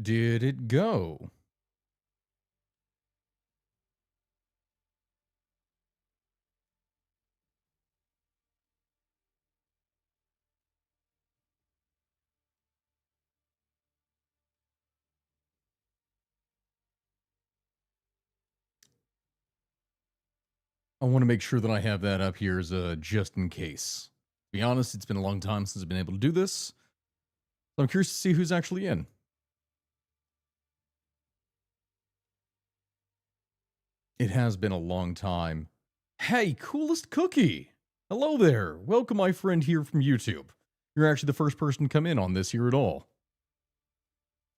did it go? I want to make sure that I have that up here as a just in case. To be honest, it's been a long time since I've been able to do this. So I'm curious to see who's actually in. It has been a long time. Hey, coolest cookie! Hello there. Welcome, my friend here from YouTube. You're actually the first person to come in on this here at all.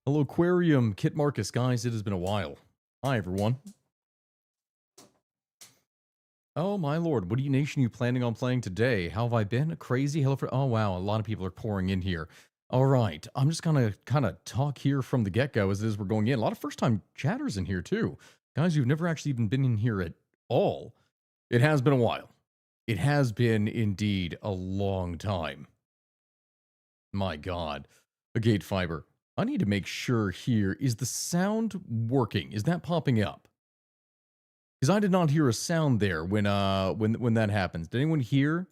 Hello, Aquarium, Kit Marcus. Guys, it has been a while. Hi, everyone. Oh, my lord. What nation are you planning on playing today? How have I been? Crazy? Hello for... Oh, wow. A lot of people are pouring in here. All right. I'm just going to kind of talk here from the get-go as it is we're going in. A lot of first-time chatters in here, too. Guys who've never actually even been in here at all. It has been a while. It has been, indeed, a long time. My God. A gate fiber. I need to make sure here. Is the sound working? Is that popping up? Because I did not hear a sound there when that happens. Did anyone hear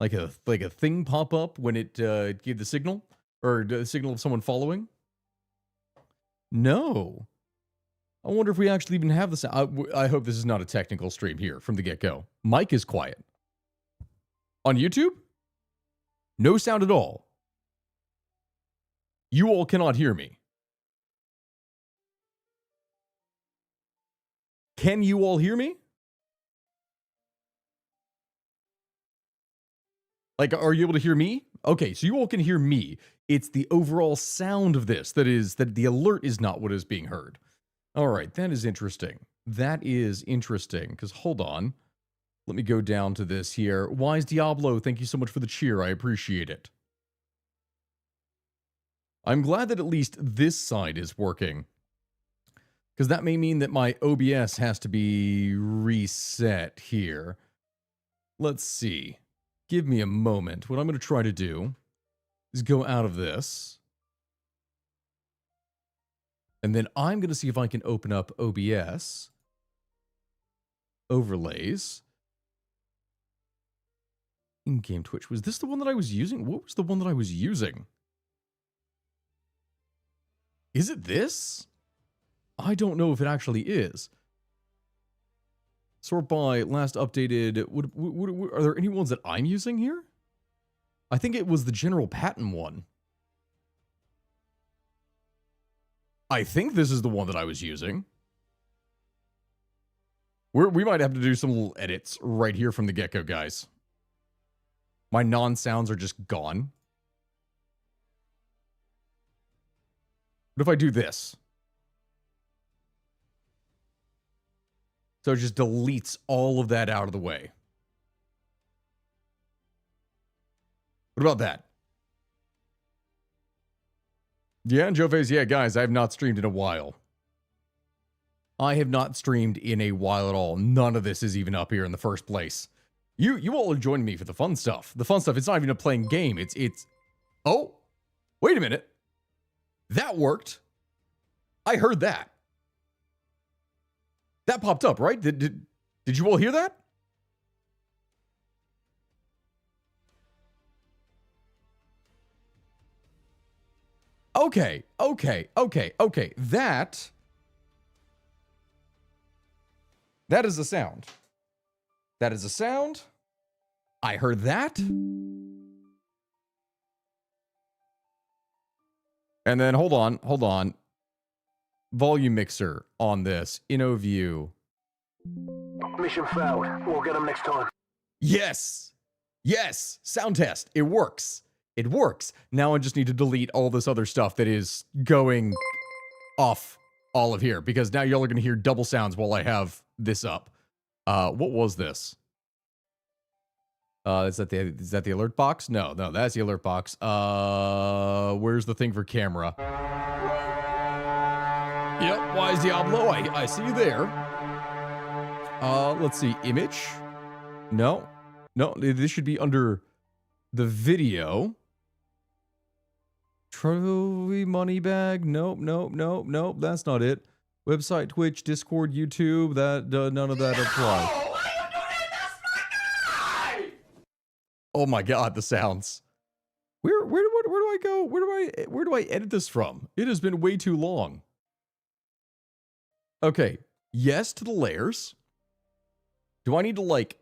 like a thing pop up when it gave the signal or the signal of someone following? No. I wonder if we actually even have the sound. I hope this is not a technical stream here from the get-go. Mic is quiet. On YouTube? No sound at all. You all cannot hear me. Can you all hear me? Like, are you able to hear me? Okay, so you all can hear me. It's the overall sound of this that the alert is not what is being heard. All right, that is interesting. That is interesting, because hold on. Let me go down to this here. Wise Diablo, thank you so much for the cheer. I appreciate it. I'm glad that at least this side is working, because that may mean that my OBS has to be reset here. Let's see. Give me a moment. What I'm going to try to do is go out of this. And then I'm going to see if I can open up OBS. Overlays. In-game Twitch. Was this the one that I was using? What was the one that I was using? Is it this? I don't know if it actually is. Sort by last updated. Are there any ones that I'm using here? I think it was the general patent one. I think this is the one that I was using. We might have to do some little edits right here from the get-go, guys. My non-sounds are just gone. What if I do this? So it just deletes all of that out of the way. What about that? Yeah, Joe Face, yeah, guys, I have not streamed in a while. I have not streamed in a while at all. None of this is even up here in the first place. You all are joining me for the fun stuff. The fun stuff, it's not even a playing game. It's Oh, wait a minute. That worked. I heard that. That popped up, right? Did you all hear that? Okay. That is a sound. That is a sound. I heard that. And then hold on. Volume mixer on this. InnoView. Mission failed. We'll get them next time. Yes. Sound test. It works. Now I just need to delete all this other stuff that is going off all of here, because now y'all are going to hear double sounds while I have this up. What was this? Is that the alert box? No, that's the alert box. Where's the thing for camera? Yep, Wise Diablo, I see you there. Let's see, image? No, this should be under the video. Trophy money bag. Nope, nope, nope, nope. That's not it. Website, Twitch, Discord, YouTube. That none of that applies. Oh my god, the sounds. Where do I go? Where do I edit this from? It has been way too long. Okay. Yes to the layers. Do I need to like...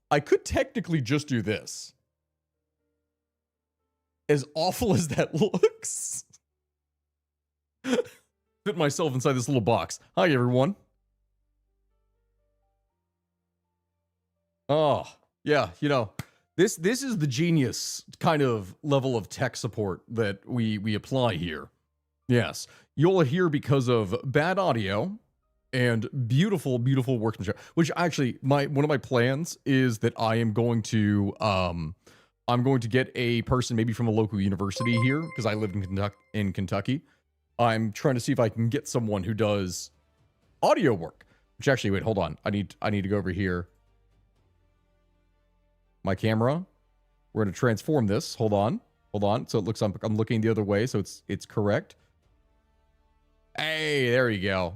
I could technically just do this. As awful as that looks. Fit myself inside this little box. Hi, everyone. Oh, yeah, you know, this is the genius kind of level of tech support that we apply here. Yes, you'll hear because of bad audio and beautiful, beautiful workmanship. Which actually, one of my plans is that I'm going to get a person maybe from a local university here because I live in Kentucky. I'm trying to see if I can get someone who does audio work. Which actually, wait, hold on. I need to go over here. My camera. We're going to transform this. Hold on. So it looks I'm looking the other way, so it's correct. Hey, there you go.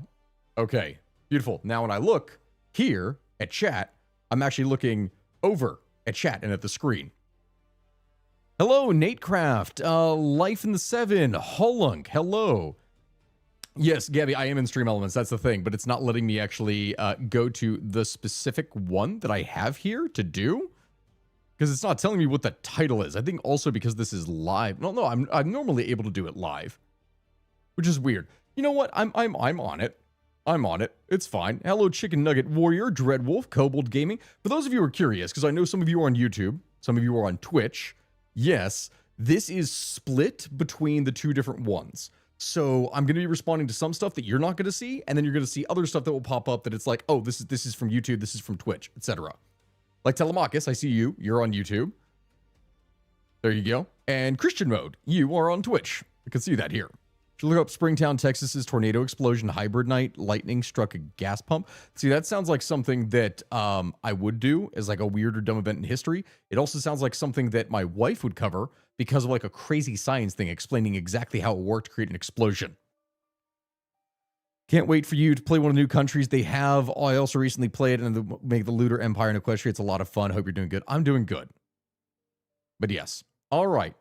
Okay, beautiful. Now when I look here at chat, I'm actually looking over at chat and at the screen. Hello, Natecraft. Life in the 7. Holunk. Hello. Yes, Gabby, I am in Stream Elements. That's the thing, but it's not letting me actually go to the specific one that I have here to do. Because it's not telling me what the title is. I think also because this is live. No, I'm normally able to do it live, which is weird. You know what? I'm on it. I'm on it. It's fine. Hello, Chicken Nugget Warrior, Dreadwolf, Kobold Gaming. For those of you who are curious, because I know some of you are on YouTube, some of you are on Twitch. Yes, this is split between the two different ones. So I'm going to be responding to some stuff that you're not going to see, and then you're going to see other stuff that will pop up that it's like, oh, this is from YouTube, this is from Twitch, etc. Like Telemachus, I see you. You're on YouTube. There you go. And Christian Mode, you are on Twitch. I can see that here. If you look up Springtown, Texas's tornado explosion hybrid night, lightning struck a gas pump. See, that sounds like something that I would do as like a weird or dumb event in history. It also sounds like something that my wife would cover because of like a crazy science thing explaining exactly how it worked to create an explosion. Can't wait for you to play one of the new countries they have. I also recently played and make the Looter Empire in Equestria. It's a lot of fun. Hope you're doing good. I'm doing good. But yes. All right.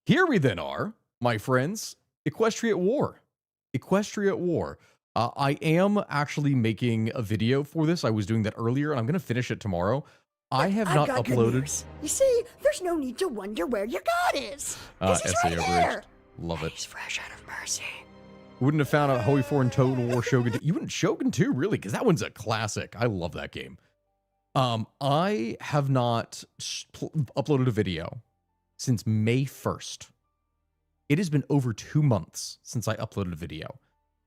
Here we then are, my friends. Equestria at War. Equestria at War. I am actually making a video for this. I was doing that earlier, and I'm going to finish it tomorrow. I have not uploaded. You see, there's no need to wonder where your god is. He's right there. Love it. He's fresh out of mercy. Wouldn't have found out Holy 4 and Total War Shogun 2. You wouldn't Shogun 2, really? Because that one's a classic. I love that game. I have not uploaded a video since May 1st. It has been over 2 months since I uploaded a video.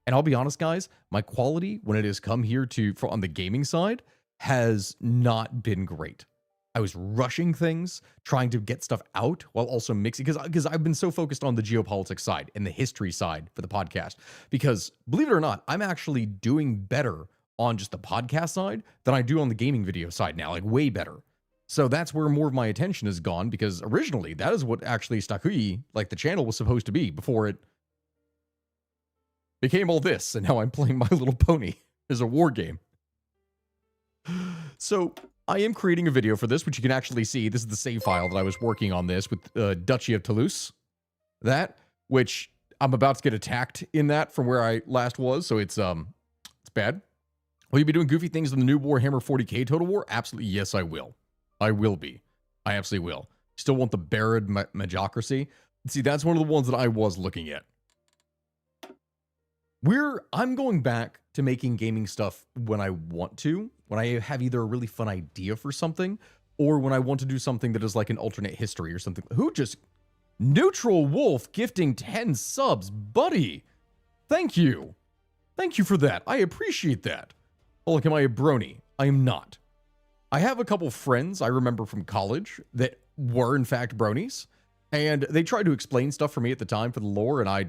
And I'll be honest, guys, my quality when it has come here on the gaming side has not been great. I was rushing things, trying to get stuff out while also mixing, because I've been so focused on the geopolitics side and the history side for the podcast. Because believe it or not, I'm actually doing better on just the podcast side than I do on the gaming video side now, like way better. So that's where more of my attention has gone, because originally that is what actually Stakui, like the channel, was supposed to be before it became all this. And now I'm playing My Little Pony as a war game. So I am creating a video for this, which you can actually see. This is the save file that I was working on this with Duchy of Toulouse. Which I'm about to get attacked in that from where I last was. So it's bad. Will you be doing goofy things in the new Warhammer 40k Total War? Absolutely. Yes, I will. I will be. I absolutely will. Still want the Barid Magocracy. See, that's one of the ones that I was looking at. I'm going back to making gaming stuff when I want to, when I have either a really fun idea for something, or when I want to do something that is like an alternate history or something. Who just... Neutral Wolf gifting 10 subs. Buddy, thank you. Thank you for that. I appreciate that. Oh, look, am I a brony? I am not. I have a couple friends I remember from college that were, in fact, bronies, and they tried to explain stuff for me at the time for the lore, and I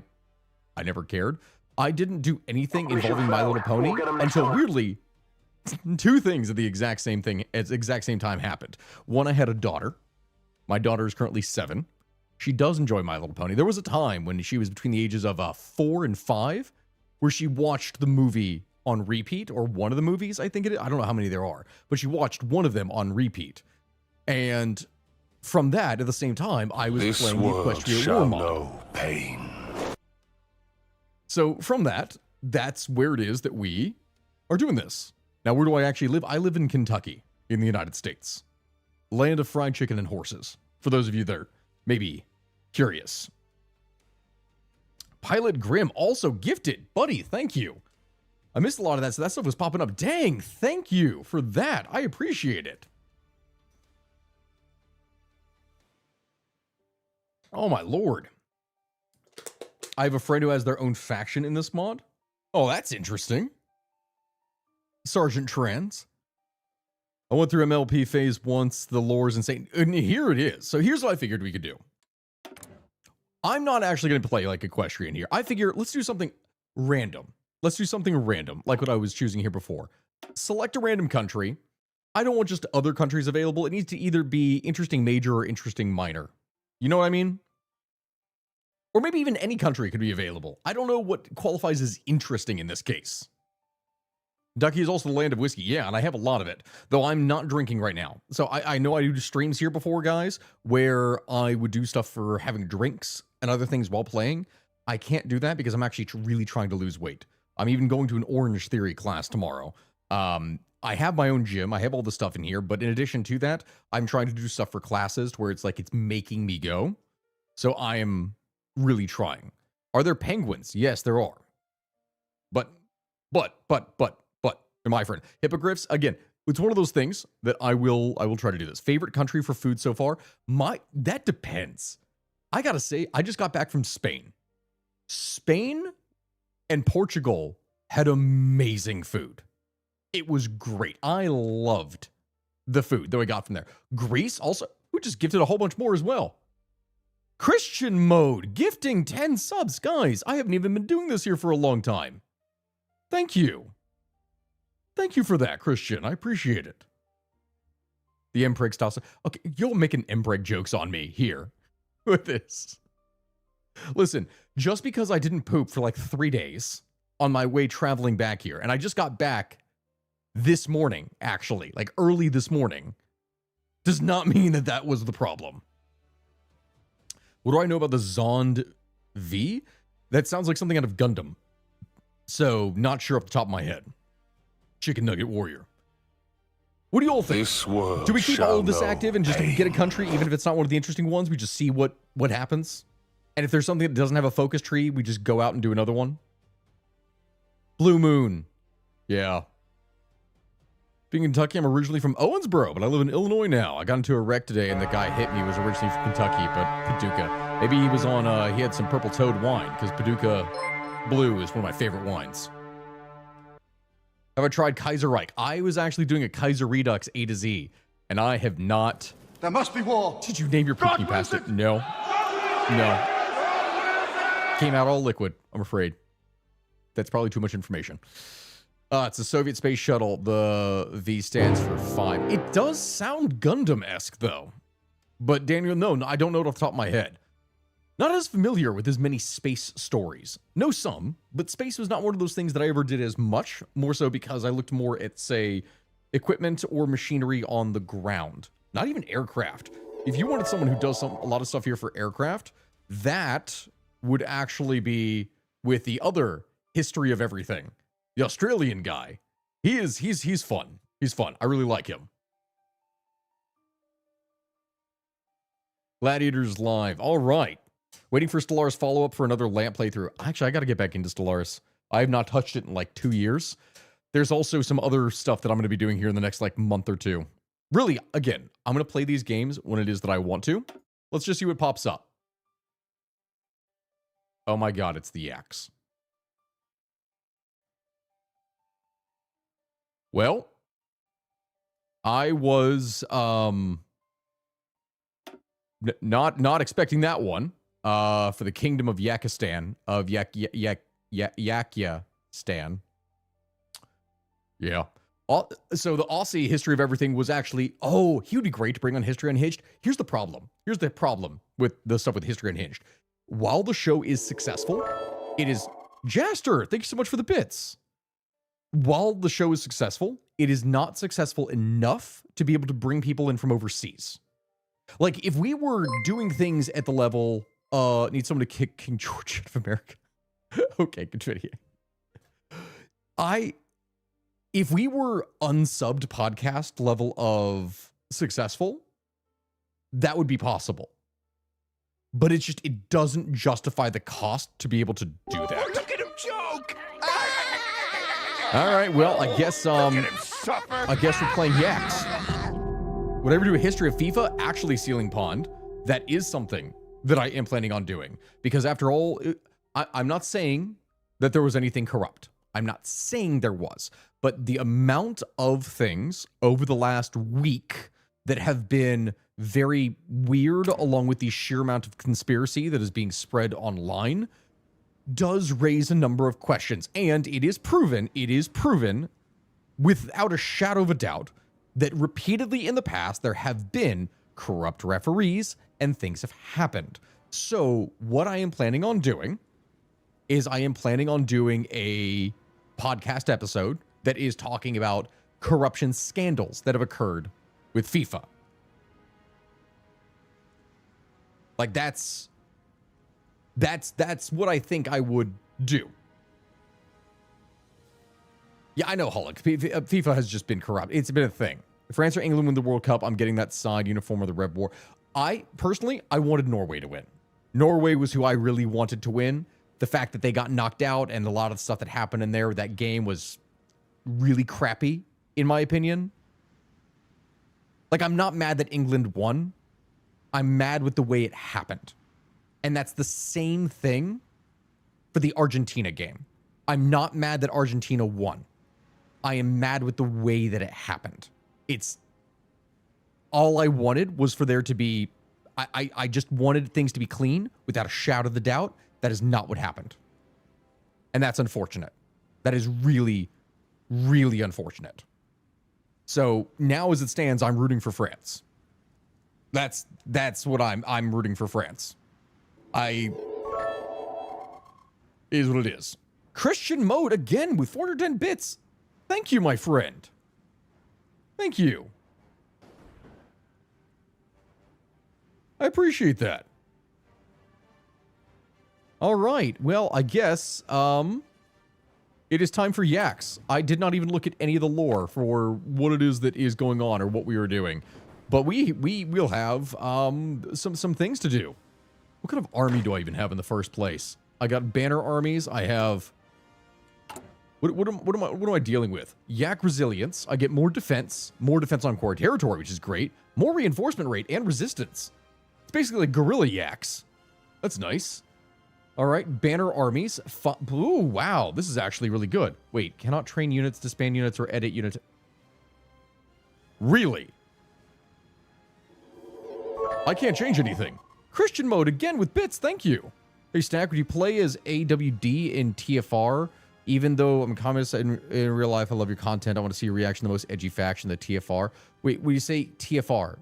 never cared. I didn't do anything involving My Little Pony until, weirdly, 2 things at the exact same time happened. One, I had a daughter, My daughter is currently 7. She does enjoy My Little Pony. There was a time when she was between the ages of 4 and 5 where she watched the movie on repeat, or one of the movies, I think it is. I don't know how many there are, but she watched one of them on repeat. And from that, at the same time, I was playing the Equestria War mod. Know pain. So from that, that's where it is that we are doing this. Now, where do I actually live? I live in Kentucky, in the United States. Land of fried chicken and horses, for those of you that are maybe curious. Pilot Grim also gifted. Buddy, thank you. I missed a lot of that, so that stuff was popping up. Dang, thank you for that. I appreciate it. Oh, my lord. I have a friend who has their own faction in this mod. Oh, that's interesting. Sergeant Trans. I went through MLP phase once. The lore's insane. And here it is. So here's what I figured we could do. I'm not actually going to play like Equestrian here. I figure let's do something random. Let's do something random, like what I was choosing here before. Select a random country. I don't want just other countries available. It needs to either be interesting major or interesting minor. You know what I mean? Or maybe even any country could be available. I don't know what qualifies as interesting in this case. Kentucky is also the land of whiskey. Yeah, and I have a lot of it, though I'm not drinking right now. So I know I do streams here before, guys, where I would do stuff for having drinks and other things while playing. I can't do that because I'm actually really trying to lose weight. I'm even going to an Orange Theory class tomorrow. I have my own gym. I have all the stuff in here. But in addition to that, I'm trying to do stuff for classes where it's like it's making me go. So I am really trying. Are there penguins? Yes, there are. But, my friend, hippogriffs, again, it's one of those things that I will try to do this. Favorite country for food so far? That depends. I gotta say, I just got back from Spain. Spain and Portugal had amazing food. It was great. I loved the food that we got from there. Greece also, who just gifted a whole bunch more as well. Christian mode, gifting 10 subs. Guys, I haven't even been doing this here for a long time. Thank you. Thank you for that, Christian. I appreciate it. The Mpreg style. Okay, you're making Mpreg jokes on me here with this. Listen, just because I didn't poop for like 3 days on my way traveling back here, and I just got back this morning, actually, like early this morning, does not mean that that was the problem. What do I know about the Zond V? That sounds like something out of Gundam. So, not sure off the top of my head. Chicken Nugget Warrior. What do you all think? Do we keep all of this active and just get a country, even if it's not one of the interesting ones? We just see what happens? And if there's something that doesn't have a focus tree, we just go out and do another one? Blue Moon. Yeah. Being in Kentucky, I'm originally from Owensboro, but I live in Illinois now. I got into a wreck today, and the guy hit me. He was originally from Kentucky, but Paducah. Maybe he was on, he had some Purple Toad wine, because Paducah Blue is one of my favorite wines. Have I tried Kaiser Reich? I was actually doing a Kaiser Redux A to Z, and I have not. There must be war. Did you name your poop past it? No. No. Came out all liquid, I'm afraid. That's probably too much information. It's a Soviet space shuttle. The V stands for 5. It does sound Gundam-esque, though. But Daniel, no, I don't know it off the top of my head. Not as familiar with as many space stories. Know some, but space was not one of those things that I ever did as much, more so because I looked more at, say, equipment or machinery on the ground. Not even aircraft. If you wanted someone who does a lot of stuff here for aircraft, that would actually be with the other history of everything. The Australian guy. He's fun. He's fun. I really like him. Gladiators Live. All right. Waiting for Stellaris follow-up for another LAMP playthrough. Actually, I got to get back into Stellaris. I have not touched it in like 2 years. There's also some other stuff that I'm going to be doing here in the next like month or two. Really, again, I'm going to play these games when it is that I want to. Let's just see what pops up. Oh my god, it's the Yaks. Well, I was not expecting that one. For the Kingdom of Yakistan, Yakyastan. Yeah. So the Aussie history of everything was actually, oh, he would be great to bring on History Unhinged. Here's the problem. Here's the problem with the stuff with History Unhinged. While the show is successful, it is Jaster. Thank you so much for the bits. While the show is successful, it is not successful enough to be able to bring people in from overseas. Like, if we were doing things at the level, need someone to kick King George out of America. Okay, continue. If we were unsubbed podcast level of successful, that would be possible. But it doesn't justify the cost to be able to do that. Look at him joke! All right, well, I guess we're playing Yaks. Whatever to do a history of FIFA, actually sealing pond, that is something that I am planning on doing. Because after all, I'm not saying that there was anything corrupt. I'm not saying there was. But the amount of things over the last week that have been very weird, along with the sheer amount of conspiracy that is being spread online, does raise a number of questions. And it is proven without a shadow of a doubt that repeatedly in the past there have been corrupt referees and things have happened. So what I am planning on doing is I am planning on doing a podcast episode that is talking about corruption scandals that have occurred with FIFA. Like that's what I think I would do. Yeah, I know, Hulk. FIFA has just been corrupt. It's been a thing. If France or England win the World Cup, I'm getting that side uniform of the Red War. I wanted Norway to win. Norway was who I really wanted to win. The fact that they got knocked out and a lot of stuff that happened in there, that game was really crappy, in my opinion. Like, I'm not mad that England won. I'm mad with the way it happened. And that's the same thing for the Argentina game. I'm not mad that Argentina won. I am mad with the way that it happened. It's all I wanted was for there to be, I just wanted things to be clean without a shadow of the doubt. That is not what happened. And that's unfortunate. That is really, really unfortunate. So now as it stands, I'm rooting for France. That's what I'm rooting for France. Is what it is. Christian Mode again with 410 bits. Thank you, my friend. Thank you. I appreciate that. All right. Well, I guess it is time for Yaks. I did not even look at any of the lore for what it is that is going on or what we are doing. But we will have some things to do. What kind of army do I even have in the first place? I got banner armies. I have what am I dealing with? Yak resilience. I get more defense on core territory, which is great. More reinforcement rate and resistance. It's basically like guerrilla yaks. That's nice. All right, banner armies. Ooh, wow, this is actually really good. Wait, cannot train units, disband units, or edit units. Really? I can't change anything. Christian Mode again with bits. Thank you. Hey, Snack, would you play as AWD in TFR? Even though I'm a communist in real life, I love your content. I want to see your reaction to the most edgy faction, the TFR. Wait, when you say TFR,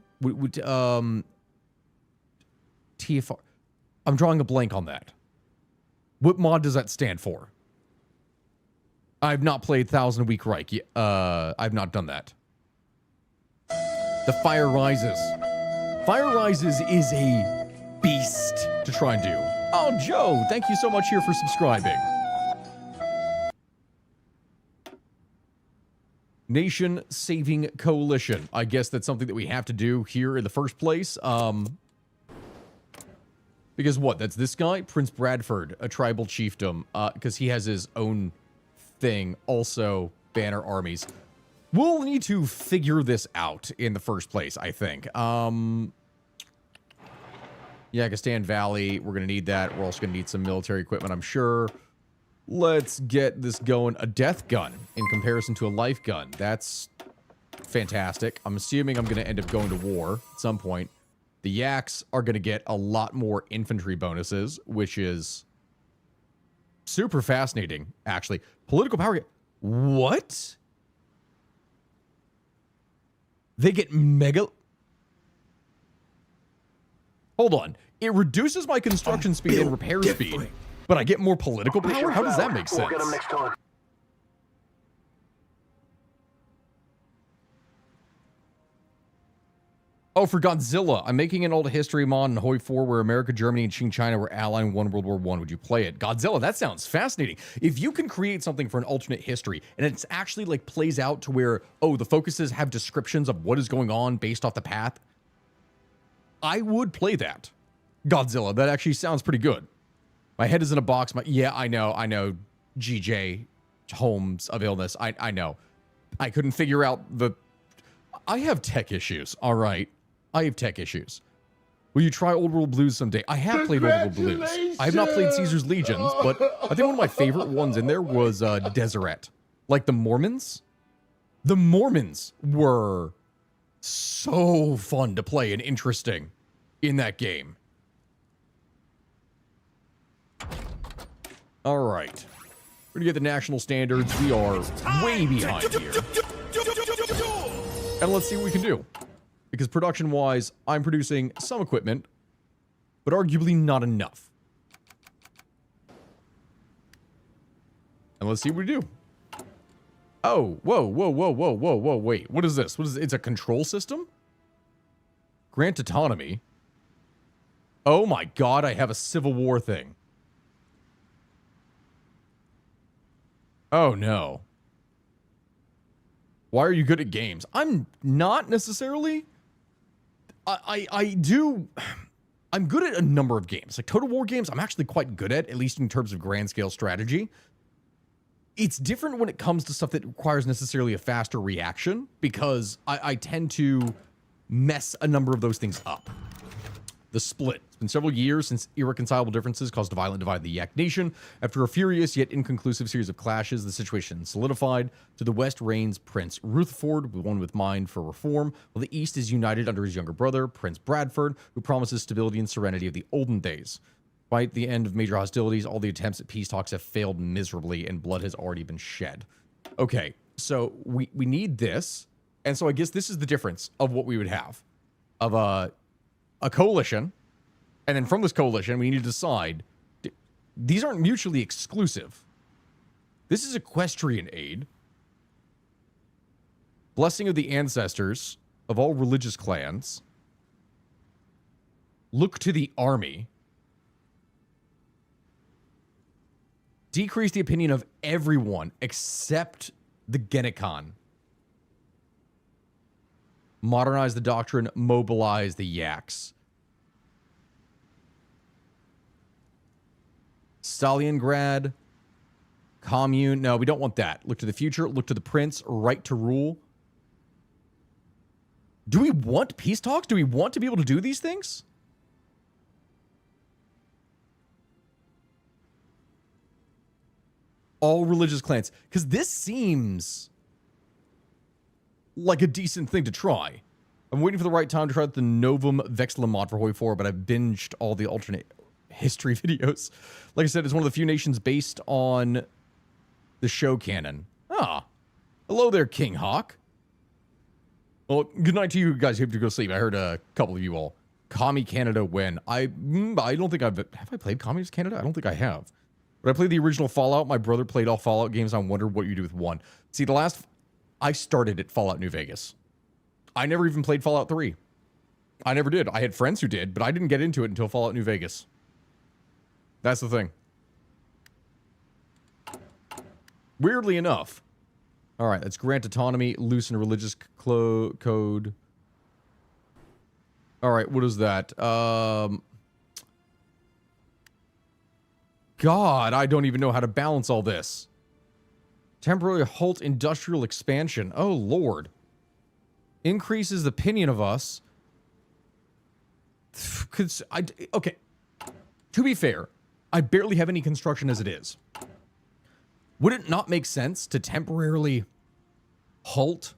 TFR, I'm drawing a blank on that. What mod does that stand for? I've not played 1000 Week Reich. I've not done that. The Fire Rises. Fire Rises is a beast to try and do. Oh, Joe, thank you so much here for subscribing. Nation Saving Coalition. I guess that's something that we have to do here in the first place. Because what? That's this guy? Prince Bradford, a tribal chiefdom. Because he has his own thing. Also, banner armies. We'll need to figure this out in the first place, I think. Yagistan Valley, we're going to need that. We're also going to need some military equipment, I'm sure. Let's get this going. A death gun in comparison to a life gun. That's fantastic. I'm assuming I'm going to end up going to war at some point. The Yaks are going to get a lot more infantry bonuses, which is super fascinating, actually. Political power. What? They get mega... Hold on. It reduces my construction speed and repair speed, but I get more political power? How does that make sense? We'll get them next time. Oh, for Godzilla, I'm making an old history mod in Hoi 4 where America, Germany, and Qing China were allied in World War I. Would you play it? Godzilla, that sounds fascinating. If you can create something for an alternate history, and it's actually like plays out to where, oh, the focuses have descriptions of what is going on based off the path, I would play that. Godzilla, that actually sounds pretty good. My head is in a box. Yeah, I know. GJ Holmes of illness. I know. I couldn't figure out the... I have tech issues, all right. I have tech issues. Will you try Old World Blues someday? I have played Old World Blues. I have not played Caesar's Legions, but I think one of my favorite ones in there was Deseret. Like the Mormons. The Mormons were so fun to play and interesting in that game. All right. We're gonna get the national standards. We are way behind here. And let's see what we can do. Because production-wise, I'm producing some equipment, but arguably not enough. And let's see what we do. Oh, whoa, wait. What is this? It's a control system? Grant autonomy. Oh my god, I have a Civil War thing. Oh no. Why are you good at games? I'm not necessarily. I'm good at a number of games. Like Total War games, I'm actually quite good at least in terms of grand scale strategy. It's different when it comes to stuff that requires necessarily a faster reaction, because I tend to mess a number of those things up. The Split. It's been several years since irreconcilable differences caused a violent divide in the Yak Nation. After a furious yet inconclusive series of clashes, the situation solidified. To the west reigns Prince Rutherford, one with mind for reform, while the east is united under his younger brother, Prince Bradford, who promises stability and serenity of the olden days. Despite the end of major hostilities, all the attempts at peace talks have failed miserably, and blood has already been shed. Okay, so we need this, and so I guess this is the difference of what we would have. Of a coalition, and then from this coalition, we need to decide, these aren't mutually exclusive. This is equestrian aid. Blessing of the ancestors of all religious clans. Look to the army. Decrease the opinion of everyone except the Genicon. Modernize the doctrine, mobilize the Yaks. Stalingrad, commune. No, we don't want that. Look to the future. Look to the prince. Right to rule. Do we want peace talks? Do we want to be able to do these things? All religious clans. Because this seems like a decent thing to try. I'm waiting for the right time to try the Novum Vexillum mod for Hoi 4, but I've binged all the alternate history videos. Like I said, it's one of the few nations based on the show canon. Ah. Hello there, King Hawk. Well, good night to you guys. Hope you go sleep. I heard a couple of you all. Commie Canada win. I don't think have I played Communist Canada? I don't think I have. But I played the original Fallout. My brother played all Fallout games. I wondered what you do with one. See, I started at Fallout New Vegas. I never even played Fallout 3. I never did. I had friends who did, but I didn't get into it until Fallout New Vegas. That's the thing. Weirdly enough. All right, let's grant autonomy, loosen religious code. All right, what is that? God, I don't even know how to balance all this. Temporarily halt industrial expansion. Oh, Lord. Increases the opinion of us. Okay. To be fair, I barely have any construction as it is. Would it not make sense to temporarily halt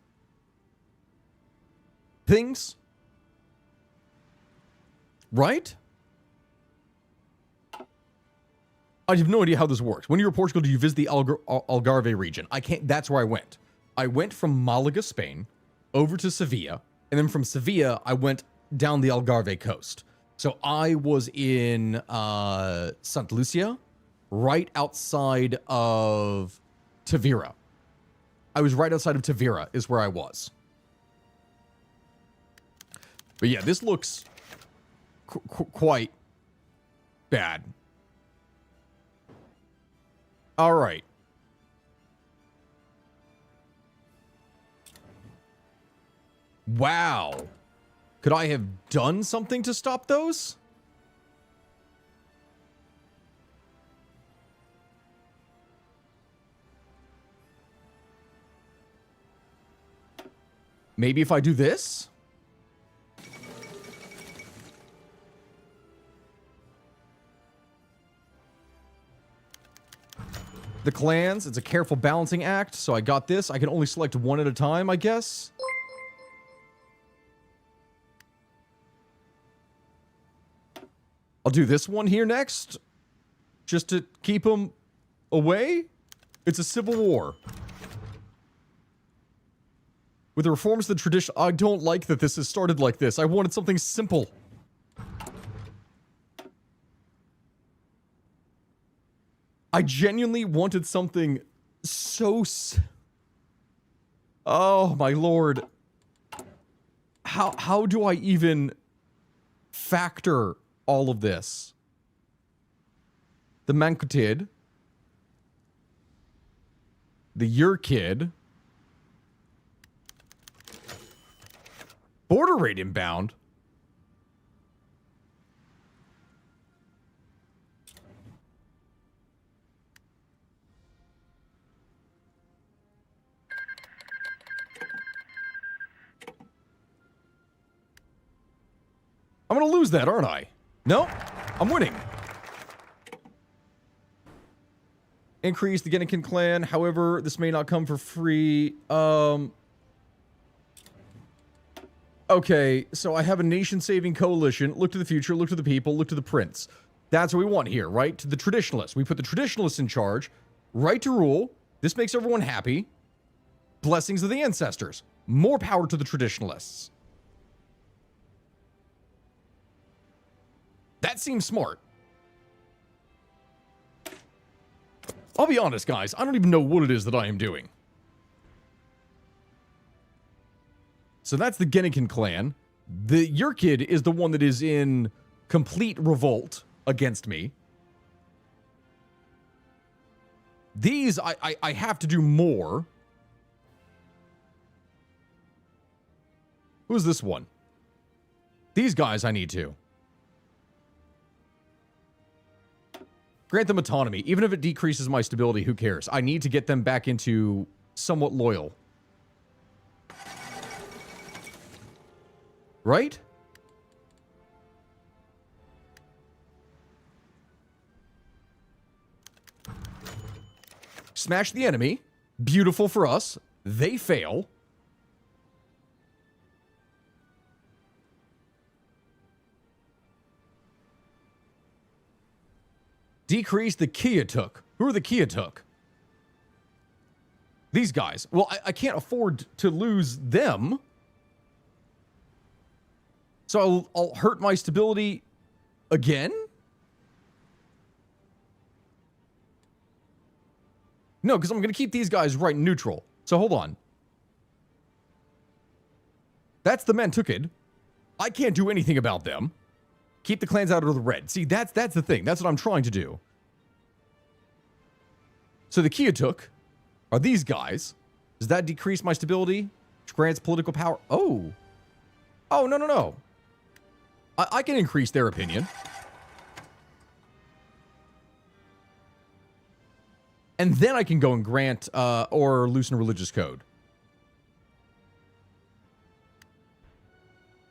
things? Right? I have no idea how this works. When you were in Portugal, did you visit the Algarve region? I can't. That's where I went. I went from Malaga, Spain, over to Sevilla, And then from Sevilla, I went down the Algarve coast. So I was in Santa Lucia, right outside of Tavira. I was right outside of Tavira is where I was. But yeah, this looks quite bad. All right. Wow. Could I have done something to stop those? Maybe if I do this? The clans, it's a careful balancing act, so I got this. I can only select one at a time, I guess. I'll do this one here next, just to keep them away. It's a civil war. With the reforms to the tradition, I don't like that this has started like this. I wanted something simple. I genuinely wanted something so... Oh, my lord. How do I even factor all of this? The Mankutid. The Yurkid. Border rate inbound. I'm gonna lose that, aren't I? No, I'm winning. Increase the Gennikin clan. However, this may not come for free. Okay, so I have a nation-saving coalition. Look to the future, look to the people, look to the prince. That's what we want here, right? To the traditionalists. We put the traditionalists in charge. Right to rule. This makes everyone happy. Blessings of the ancestors. More power to the traditionalists. That seems smart. I'll be honest, guys. I don't even know what it is that I am doing. So that's the Gennikin clan. The Yurkid is the one that is in complete revolt against me. These, I have to do more. Who's this one? These guys I need to. Grant them autonomy. Even if it decreases my stability, who cares? I need to get them back into somewhat loyal. Right? Smash the enemy. Beautiful for us. They fail. Decrease the Kiatuk. Who are the Kiatuk? These guys. Well, I can't afford to lose them. So I'll hurt my stability again? No, because I'm going to keep these guys right neutral. So hold on. That's the Mantukid. I can't do anything about them. Keep the clans out of the red. See, that's the thing. That's what I'm trying to do. So the Kiatuk are these guys. Does that decrease my stability? Which grants political power. Oh. Oh, no. I can increase their opinion. And then I can go and grant or loosen a religious code.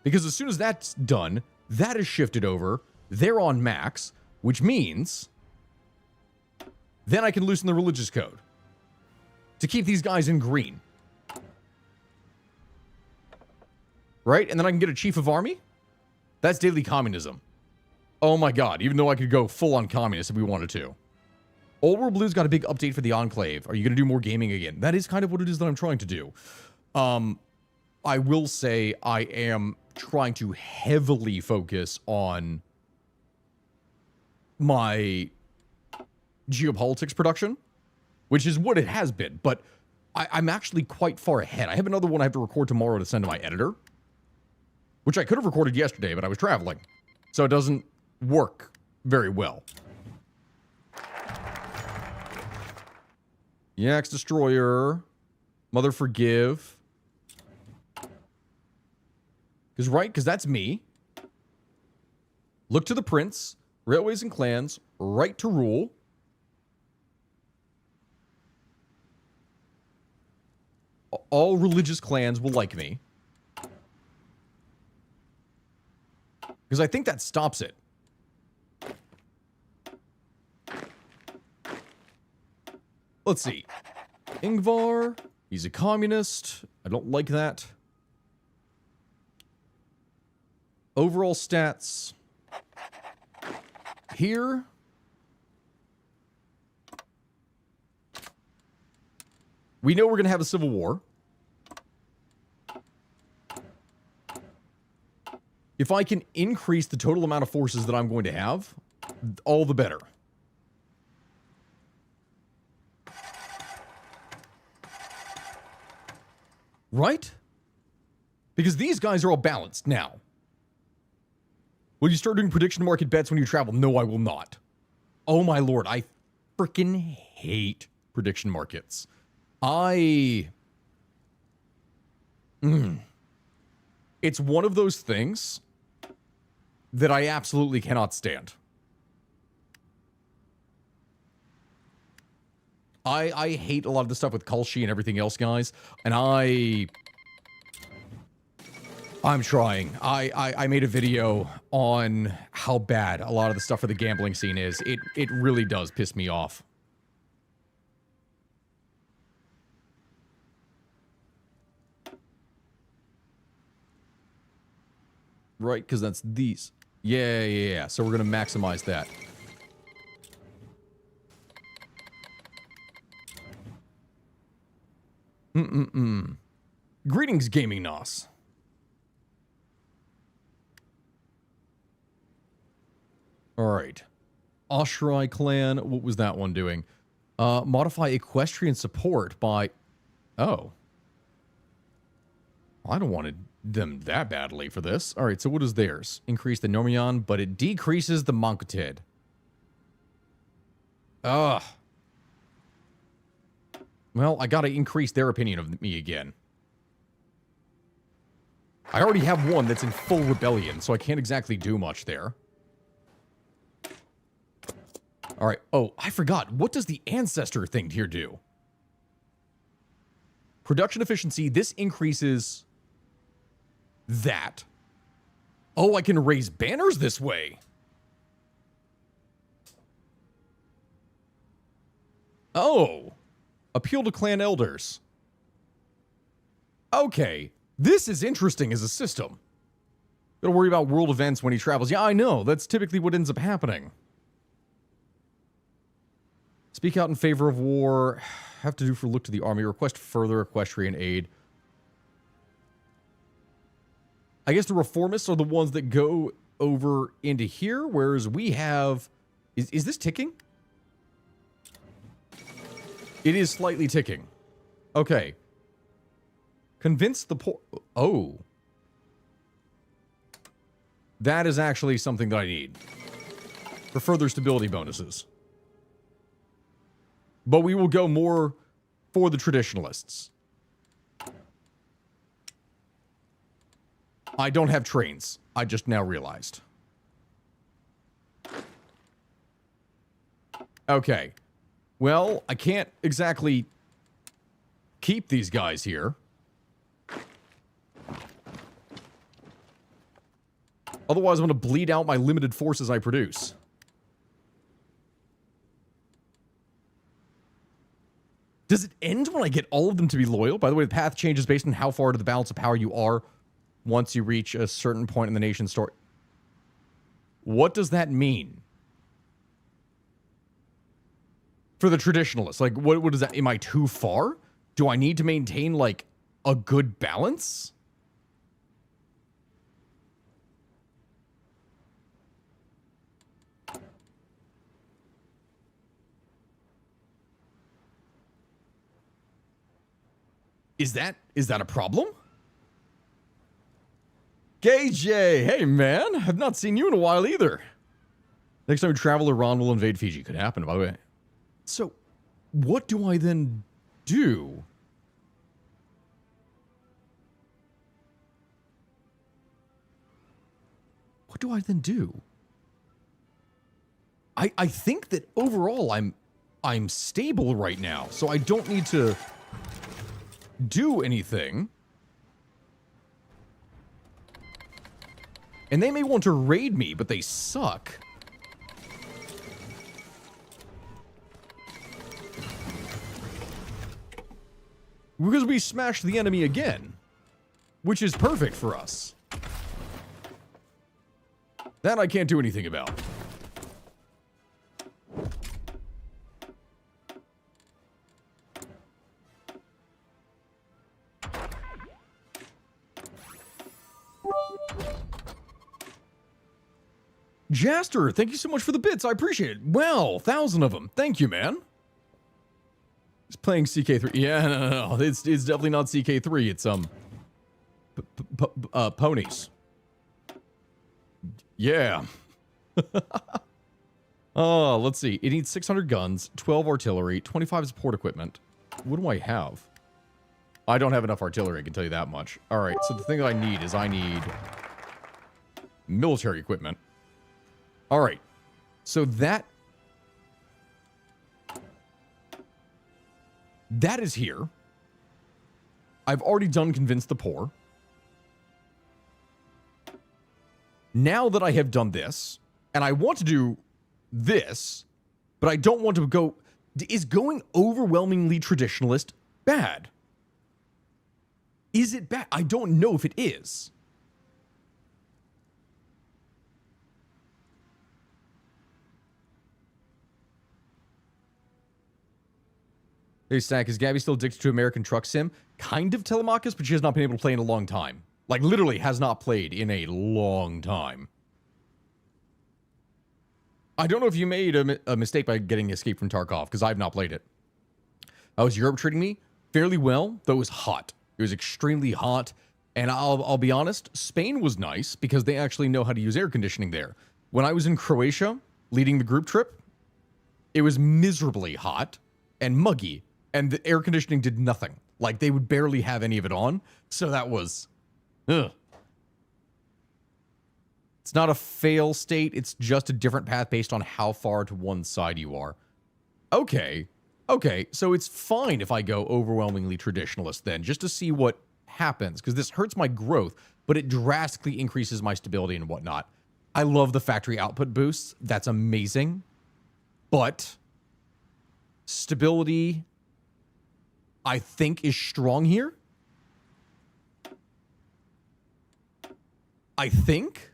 Because as soon as that's done, that is shifted over. They're on max, which means then I can loosen the religious code to keep these guys in green. Right? And then I can get a chief of army. That's daily communism. Oh my god, even though I could go full on communist if we wanted to. Old World Blue's got a big update for the Enclave. Are you going to do more gaming again? That is kind of what it is that I'm trying to do. I will say I am trying to heavily focus on my geopolitics production, which is what it has been, but I'm actually quite far ahead. I have another one I have to record tomorrow to send to my editor, which I could have recorded yesterday, but I was traveling, so it doesn't work very well. Yax Destroyer, Mother Forgive. Because that's me. Look to the Prince, Railways and Clans, Right to Rule. All religious clans will like me. Because I think that stops it. Let's see. Ingvar, he's a communist. I don't like that. Overall stats. Here. We know we're going to have a civil war. If I can increase the total amount of forces that I'm going to have, all the better. Right? Because these guys are all balanced now. Will you start doing prediction market bets when you travel? No, I will not. Oh my lord, I freaking hate prediction markets. It's one of those things that I absolutely cannot stand. I hate a lot of the stuff with Kalshi and everything else, guys, and I'm trying. I made a video on how bad a lot of the stuff for the gambling scene is. It really does piss me off. Right, because that's these. Yeah. So we're going to maximize that. Greetings, Gaming Nos. Alright. Oshrai clan, what was that one doing? Modify equestrian support by... Oh. I don't want them that badly for this. Alright, so what is theirs? Increase the Normion, but it decreases the Monkotid. Ugh. Well, I gotta increase their opinion of me again. I already have one that's in full rebellion, so I can't exactly do much there. Alright, oh, I forgot. What does the ancestor thing here do? Production efficiency, this increases that. Oh, I can raise banners this way. Oh. Appeal to clan elders. Okay. This is interesting as a system. Gotta worry about world events when he travels. Yeah, I know. That's typically what ends up happening. Speak out in favor of war. Have to do for look to the army. Request further equestrian aid. I guess the reformists are the ones that go over into here, whereas we have... Is this ticking? It is slightly ticking. Okay. Convince the poor... Oh. That is actually something that I need. For further stability bonuses. But we will go more for the traditionalists. I don't have trains. I just now realized. Okay. Well, I can't exactly keep these guys here. Otherwise, I'm going to bleed out my limited forces I produce. Does it end when I get all of them to be loyal? By the way, the path changes based on how far to the balance of power you are once you reach a certain point in the nation's story. What does that mean? For the traditionalists, like, what is that? Am I too far? Do I need to maintain, like, a good balance? Is that a problem? KJ, hey man, I've not seen you in a while either. Next time we travel, Iran will invade Fiji. Could happen, by the way. So, what do I then do? What do I then do? I think that overall I'm stable right now, so I don't need to do anything. And they may want to raid me, but they suck. Because we smashed the enemy again, which is perfect for us. That I can't do anything about. Jaster, thank you so much for the bits. I appreciate it. Well, 1,000 of them. Thank you, man. He's playing CK3. Yeah, no. It's definitely not CK3. It's ponies. Yeah. Oh, let's see. It needs 600 guns, 12 artillery, 25 support equipment. What do I have? I don't have enough artillery, I can tell you that much. All right, so the thing that I need military equipment. All right, so that is here. I've already done convince the poor. Now that I have done this, and I want to do this, but I don't want to go... Is going overwhelmingly traditionalist bad? Is it bad? I don't know if it is. Hey, Stack, is Gabby still addicted to American Truck Sim? Kind of, Telemachus, but she has not been able to play in a long time. Like, literally has not played in a long time. I don't know if you made a mistake by getting Escape from Tarkov, because I have not played it. How was Europe treating me? Fairly well, though it was hot. It was extremely hot, and I'll be honest, Spain was nice, because they actually know how to use air conditioning there. When I was in Croatia, leading the group trip, it was miserably hot and muggy, and the air conditioning did nothing. Like, they would barely have any of it on, so that was... Ugh. It's not a fail state, it's just a different path based on how far to one side you are. Okay, so it's fine if I go overwhelmingly traditionalist then, just to see what happens, because this hurts my growth, but it drastically increases my stability and whatnot. I love the factory output boosts, that's amazing, but stability, I think, is strong here. I think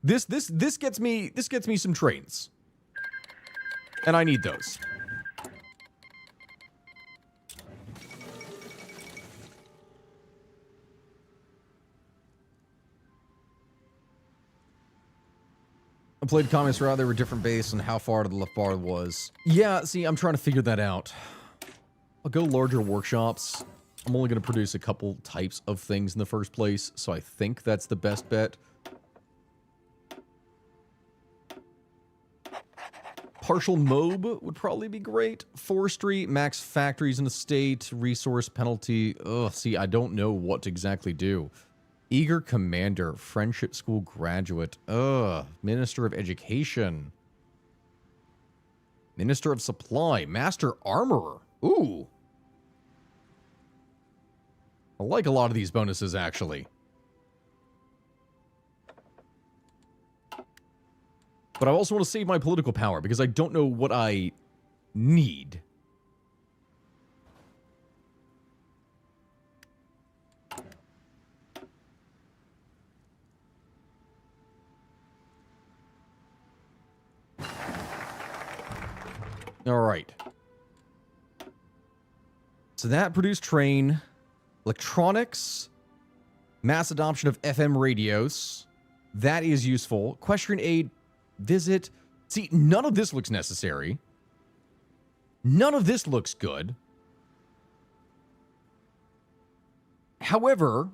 this gets me some trains, and I need those. I played comments around they were different base and how far to the left bar was. Yeah, see, I'm trying to figure that out. I'll go larger workshops. I'm only going to produce a couple types of things in the first place, so I think that's the best bet. Partial MOB would probably be great. Forestry, max factories in the state, resource penalty. Ugh, see, I don't know what to exactly do. Eager Commander, Friendship School graduate. Ugh, Minister of Education. Minister of Supply, Master Armorer. Ooh. I like a lot of these bonuses, actually. But I also want to save my political power, because I don't know what I need. All right. So that produced train, electronics, mass adoption of FM radios. That is useful. Equestrian aid, visit. See, none of this looks necessary. None of this looks good. However,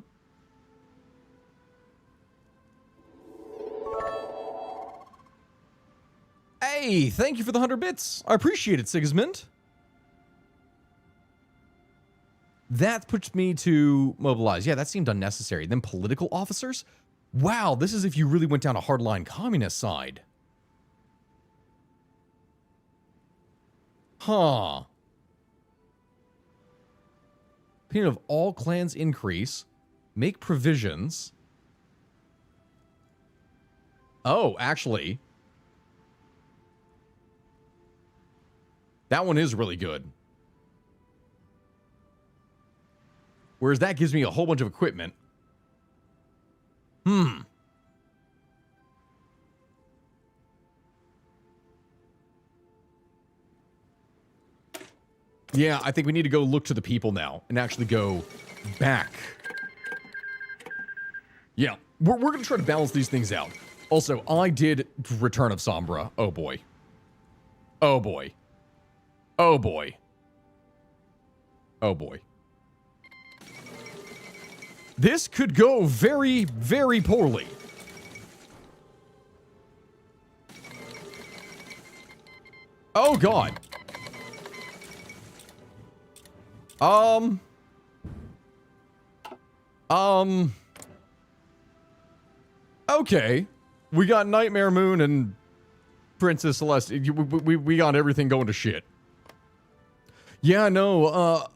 hey, thank you for the 100 bits. I appreciate it, Sigismund. That puts me to mobilize. Yeah, that seemed unnecessary. Then political officers? Wow, this is if you really went down a hardline communist side. Huh. Opinion of all clans increase. Make provisions. Oh, actually. That one is really good. Whereas that gives me a whole bunch of equipment. Yeah, I think we need to go look to the people now and actually go back. Yeah, we're going to try to balance these things out. Also, I did Return of Sombra. Oh, boy. Oh, boy. Oh, boy. Oh, boy. This could go very, very poorly. Oh, God. Okay. We got Nightmare Moon and Princess Celeste. We got everything going to shit. Yeah, no,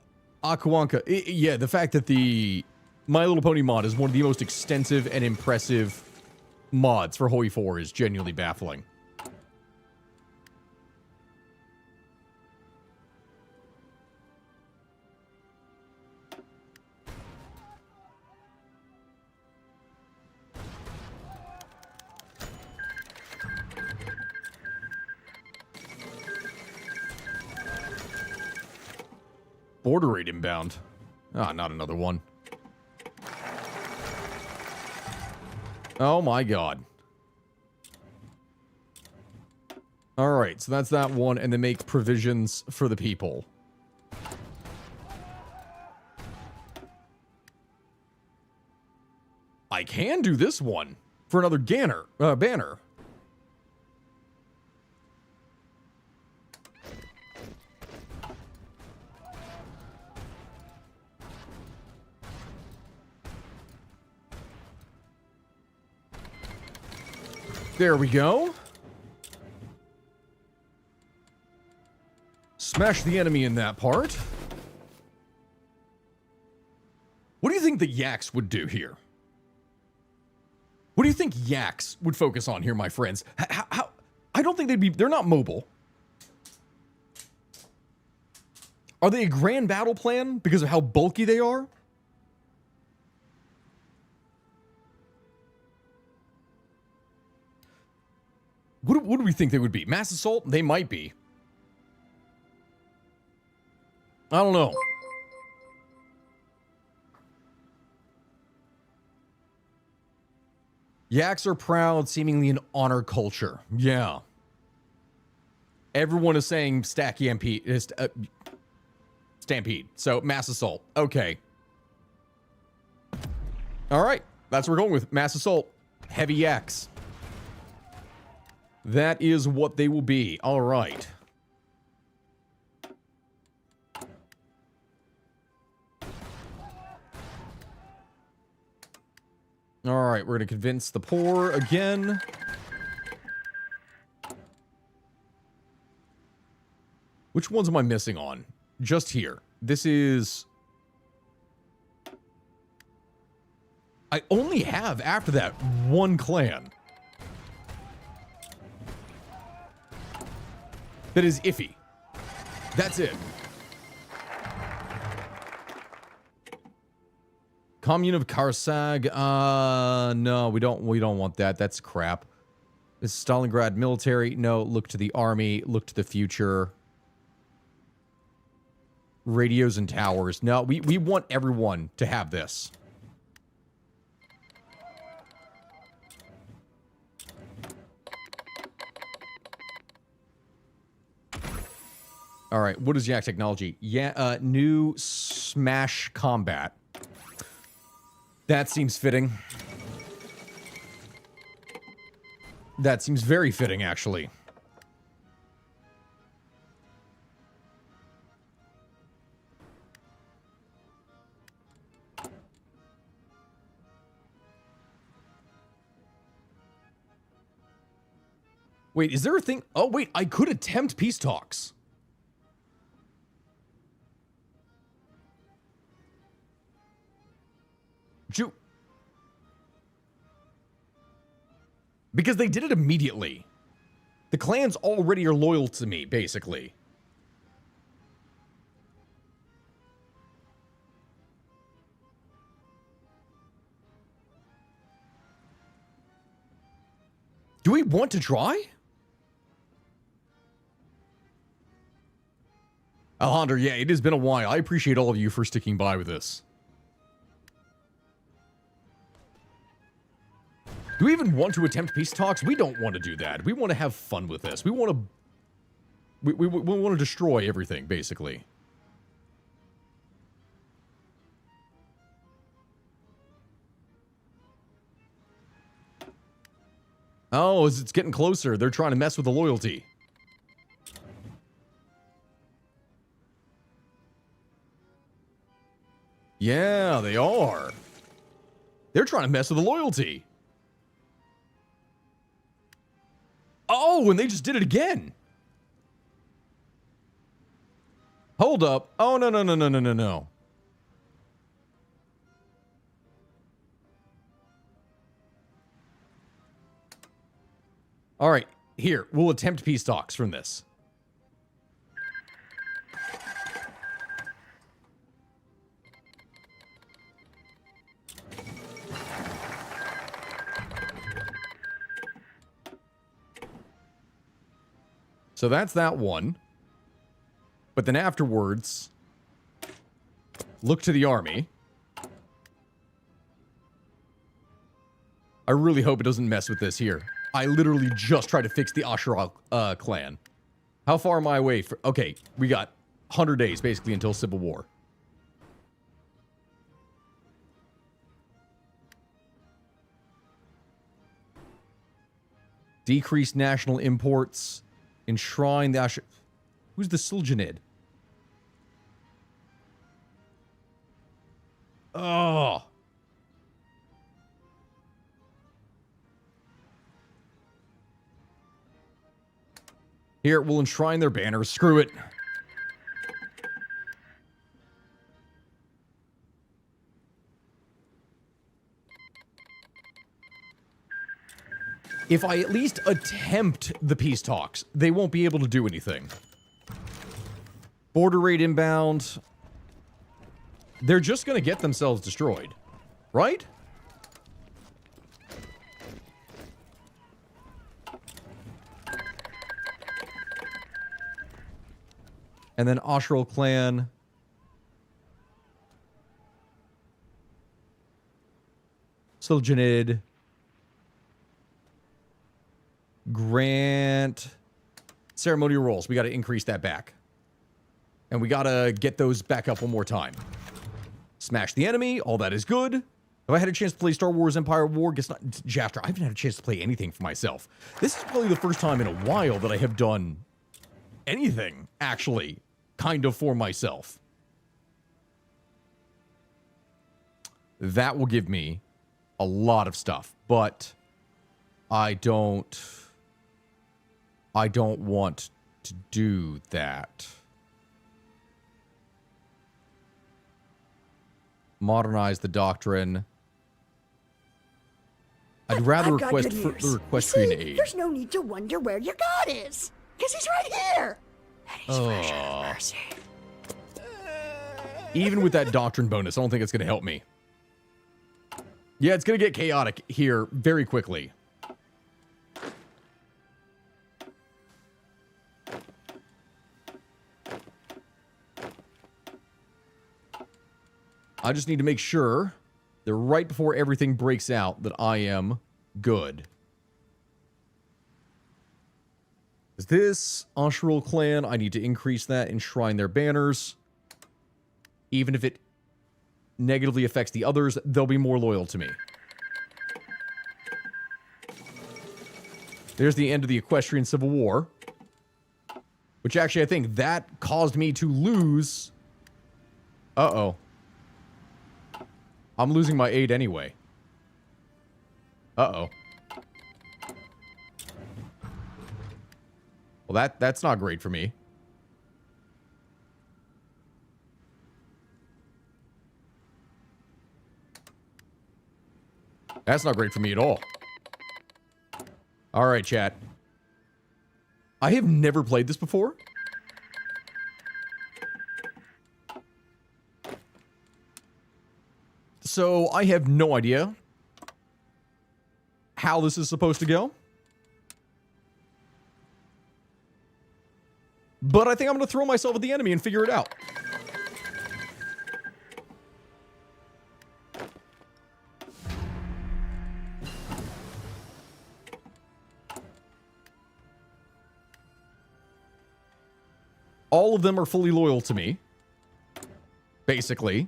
Aquanka. Yeah, the fact that the My Little Pony mod is one of the most extensive and impressive mods for Hoi 4 is genuinely baffling. Border rate inbound. Ah, not another one. Oh my god. Alright, so that's that one, and then make provisions for the people. I can do this one for another banner. There we go. Smash the enemy in that part. What do you think the Yaks would do here? What do you think Yaks would focus on here, my friends? How I don't think they're not mobile. Are they a grand battle plan because of how bulky they are? What do we think they would be? Mass assault? They might be. I don't know. Yaks are proud, seemingly an honor culture. Yeah. Everyone is saying Stampede. So, mass assault. Okay. All right. That's what we're going with. Mass assault. Heavy Yaks. That is what they will be. All right. All right, we're going to convince the poor again. Which ones am I missing on? Just here. This is... I only have, after that, one clan. That is iffy. That's it. Commune of Karsag. No, we don't want that. That's crap. This is Stalingrad military. No, look to the army. Look to the future. Radios and towers. No, we want everyone to have this. All right, what is Yak technology? Yeah, new smash combat. That seems fitting. That seems very fitting, actually. Wait, is there a thing? Oh, wait, I could attempt peace talks. Because they did it immediately. The clans already are loyal to me, basically. Do we want to try? Alejandro, yeah, it has been a while. I appreciate all of you for sticking by with this. Do we even want to attempt peace talks? We don't want to do that. We want to have fun with this. We want to... We want to destroy everything, basically. Oh, it's getting closer. They're trying to mess with the loyalty. Yeah, they are. They're trying to mess with the loyalty. Oh, and they just did it again. Hold up. Oh, no, no, no, no, no, no, no. All right, here. We'll attempt peace talks from this. So that's that one. But then afterwards, look to the army. I really hope it doesn't mess with this here. I literally just tried to fix the Ashura clan. How far am I away? Okay, we got 100 days basically until Civil War. Decrease national imports. Enshrine the Ashura. Who's the Suljanid? Oh. Here, we'll enshrine their banners. Screw it. If I at least attempt the peace talks, they won't be able to do anything. Border raid inbound. They're just going to get themselves destroyed. Right? And then Ashral clan. Suljanid. Grant. Ceremonial rolls. We got to increase that back. And we got to get those back up one more time. Smash the enemy. All that is good. Have I had a chance to play Star Wars Empire War? Guess not. Jafter, I haven't had a chance to play anything for myself. This is probably the first time in a while that I have done anything, actually, kind of for myself. That will give me a lot of stuff, but I don't want to do that. Modernize the doctrine. I'd rather request further equestrian aid. There's no need to wonder where your god is, because he's right here. And he's fresh out of mercy. Even with that doctrine bonus, I don't think it's going to help me. Yeah, it's going to get chaotic here very quickly. I just need to make sure that right before everything breaks out that I am good. Is this Asherul clan? I need to increase that, enshrine their banners. Even if it negatively affects the others, they'll be more loyal to me. There's the end of the Equestrian Civil War. Which actually, I think that caused me to lose. Uh-oh. I'm losing my aid anyway. Uh-oh. Well, that's not great for me. That's not great for me at all. All right, chat. I have never played this before. So I have no idea how this is supposed to go. But I think I'm going to throw myself at the enemy and figure it out. All of them are fully loyal to me. Basically.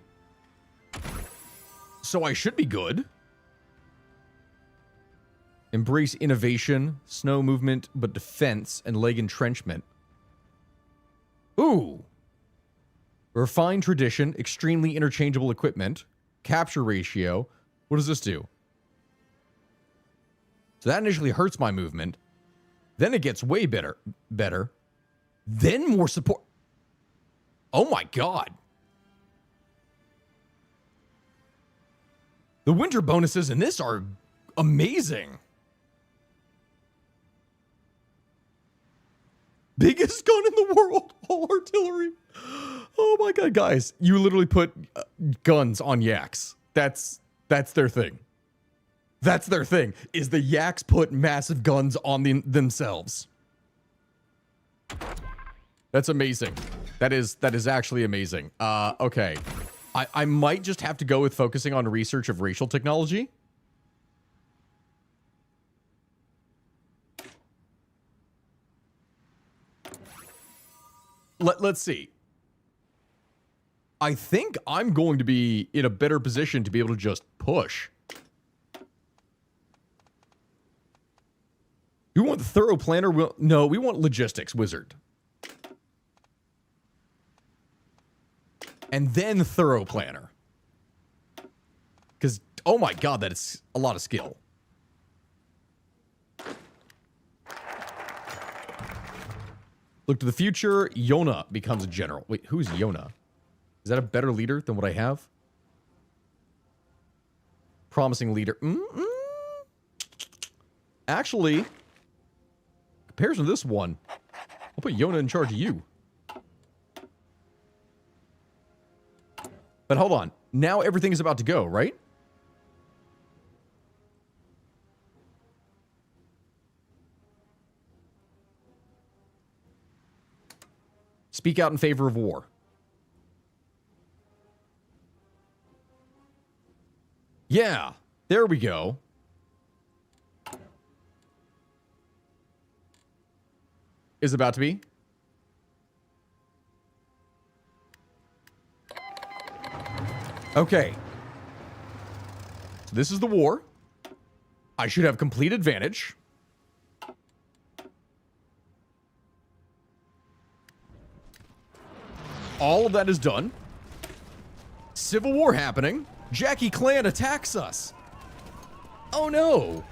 So I should be good. Embrace innovation, snow movement, but defense, and leg entrenchment. Ooh. Refined tradition, extremely interchangeable equipment, capture ratio. What does this do? So that initially hurts my movement. Then it gets way better. Then more support. Oh my god. The winter bonuses in this are amazing. Biggest gun in the world. All artillery. Oh my god, guys. You literally put guns on yaks. That's their thing. That's their thing. Is the yaks put massive guns on themselves. That's amazing. That is actually amazing. Okay. I might just have to go with focusing on research of racial technology. Let's see. I think I'm going to be in a better position to be able to just push. We want the thorough planner. No, we want logistics wizard. And then thorough planner. Because, oh my god, that is a lot of skill. Look to the future. Yona becomes a general. Wait, who's Yona? Is that a better leader than what I have? Promising leader. Actually, comparison to this one, I'll put Yona in charge of you. But hold on. Now everything is about to go, right? Speak out in favor of war. Yeah, there we go. Is about to be. Okay. So this is the war. I should have complete advantage. All of that is done. Civil war happening. Jackie Clan attacks us. Oh no.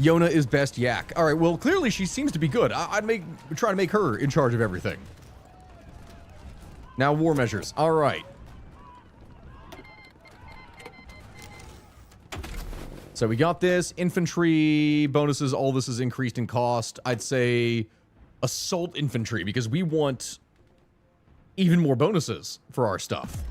Yona is best yak. All right, well, clearly she seems to be good. I'd try to make her in charge of everything. Now war measures. All right. So we got this. Infantry bonuses. All this is increased in cost. I'd say assault infantry because we want even more bonuses for our stuff.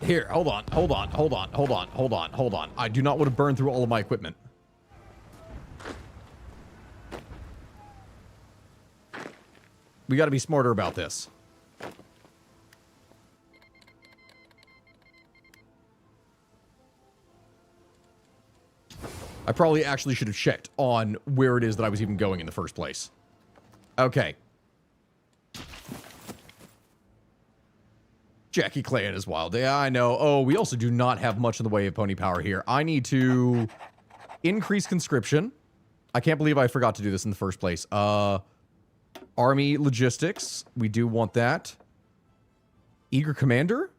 Here, hold on. I do not want to burn through all of my equipment. We got to be smarter about this. I probably actually should have checked on where it is that I was even going in the first place. Okay. Jackie Clan is wild. Yeah, I know. Oh, we also do not have much in the way of pony power here. I need to increase conscription. I can't believe I forgot to do this in the first place. Army logistics. We do want that. Eager commander?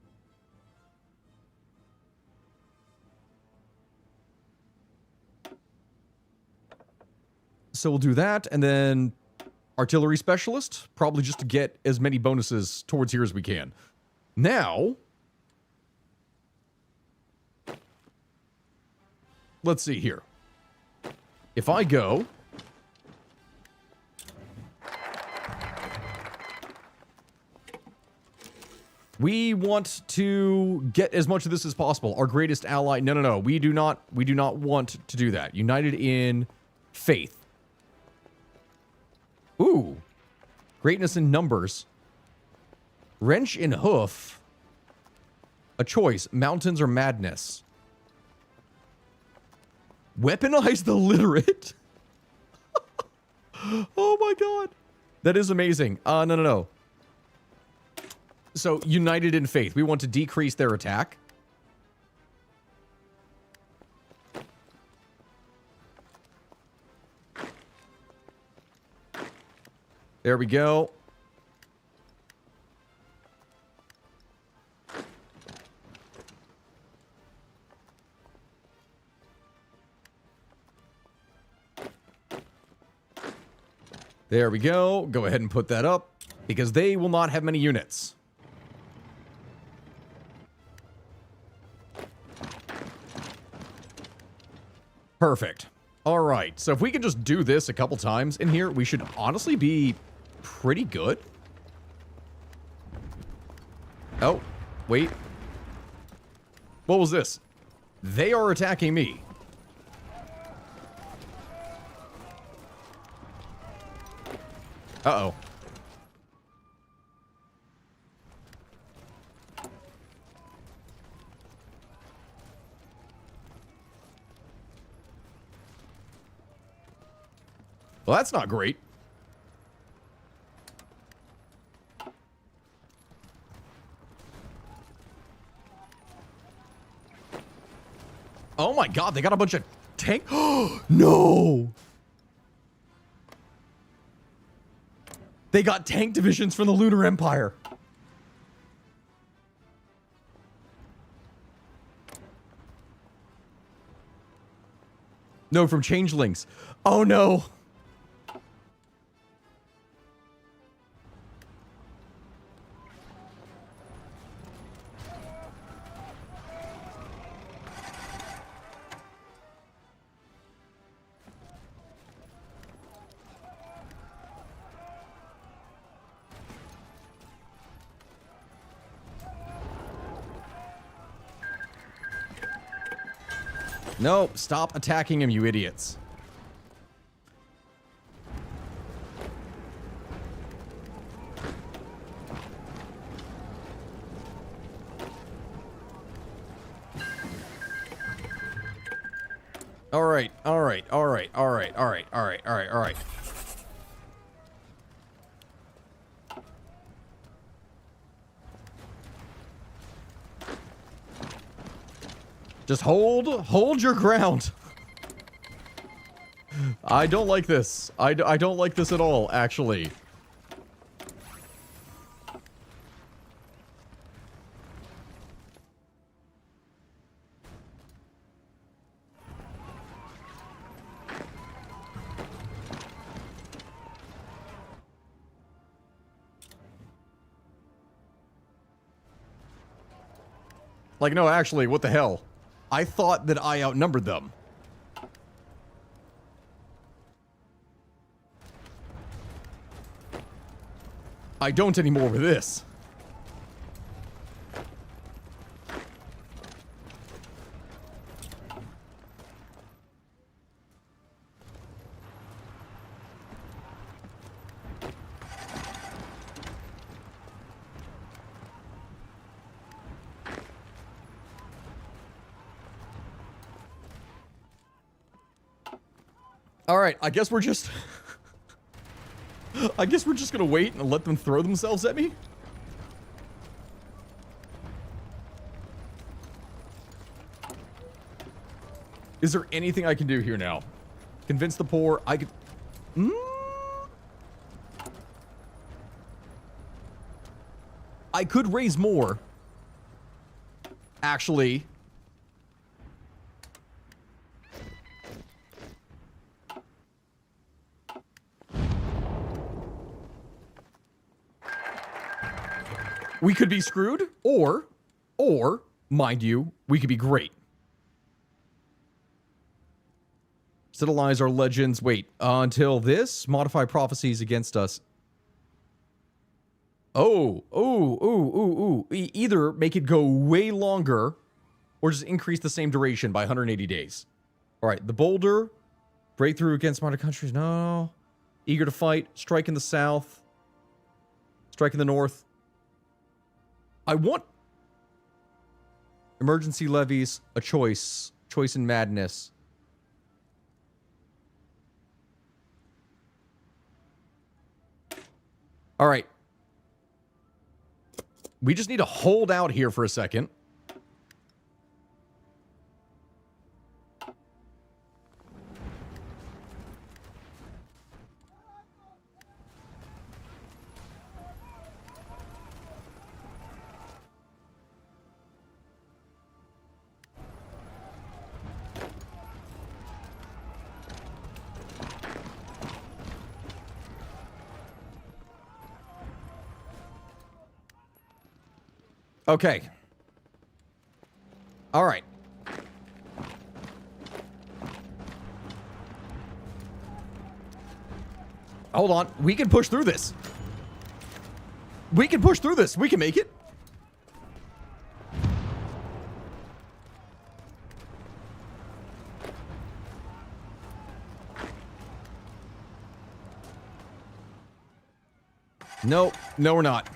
So we'll do that, and then artillery specialist, probably just to get as many bonuses towards here as we can. Now, let's see here. If I go... We want to get as much of this as possible. Our greatest ally... No. We do not want to do that. United in faith. Ooh. Greatness in numbers. Wrench in hoof. A choice. Mountains or madness. Weaponize the literate. Oh my god. That is amazing. No. So, united in faith. We want to decrease their attack. There we go. There we go. Go ahead and put that up, because they will not have many units. Perfect. All right. So if we can just do this a couple times in here, we should honestly be pretty good. Oh, wait. What was this? They are attacking me. Uh-oh. Well, that's not great. Oh my god, they got a bunch of tank. No! They got tank divisions from the Lunar Empire. No, from changelings. Oh no. No, stop attacking him, you idiots. All right. Just hold your ground. I don't like this. I don't like this at all, actually. Like, no, actually, what the hell? I thought that I outnumbered them. I don't anymore with this. All right, I guess we're just... I guess we're just gonna wait and let them throw themselves at me? Is there anything I can do here now? Convince the poor, I could... I could raise more. Actually... we could be screwed, or, mind you, we could be great. Civilize our legends. Wait, until this, modify prophecies against us. Either make it go way longer, or just increase the same duration by 180 days. All right, the boulder, breakthrough against modern countries. No, eager to fight, strike in the south, strike in the north. I want emergency levies, a choice in madness. All right. We just need to hold out here for a second. Okay. All right. Hold on. We can push through this. We can push through this. We can make it. No. No, we're not.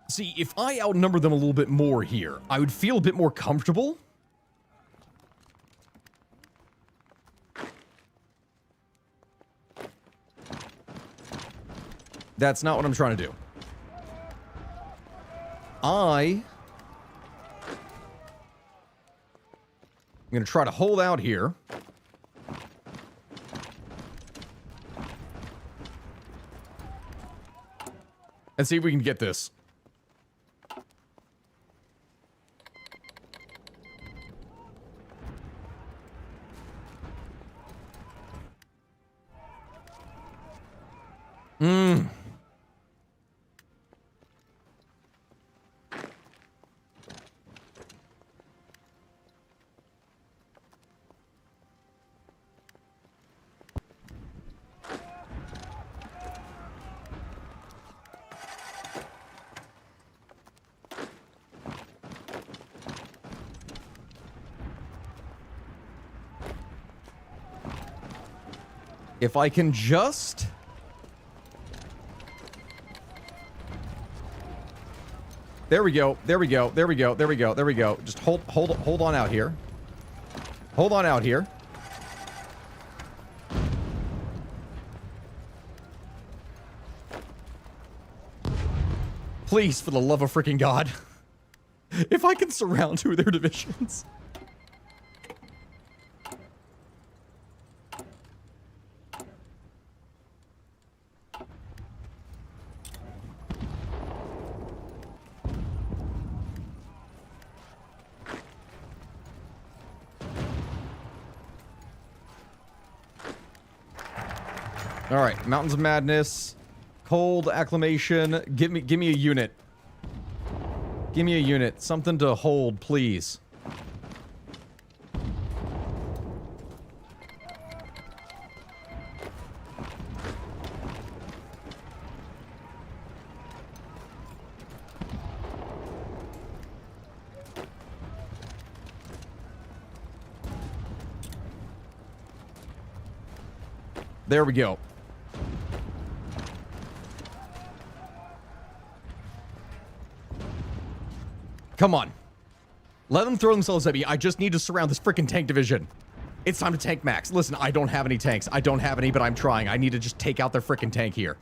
See, if I outnumber them a little bit more here, I would feel a bit more comfortable. That's not what I'm trying to do. I'm going to try to hold out here. And see if we can get this. If I can just... There we go. There we go. There we go. There we go. There we go. Just hold on out here. Hold on out here. Please, for the love of freaking God. If I can surround two of their divisions. All right, Mountains of Madness, Cold Acclamation. Give me a unit. Give me a unit, something to hold, please. There we go. Come on. Let them throw themselves at me. I just need to surround this freaking tank division. It's time to tank max. Listen, I don't have any tanks. I don't have any, but I'm trying. I need to just take out their freaking tank here.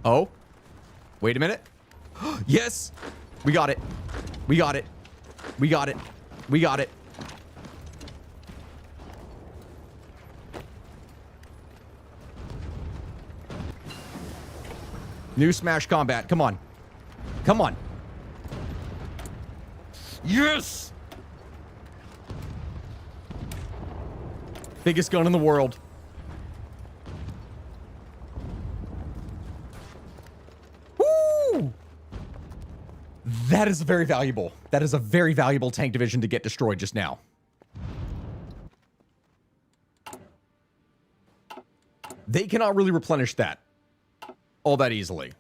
Oh. Wait a minute. Yes! We got it. We got it. We got it. We got it. New smash combat. Come on. Come on. Yes! Biggest gun in the world. Woo! That is very valuable. That is a very valuable tank division to get destroyed just now. They cannot really replenish that all that easily.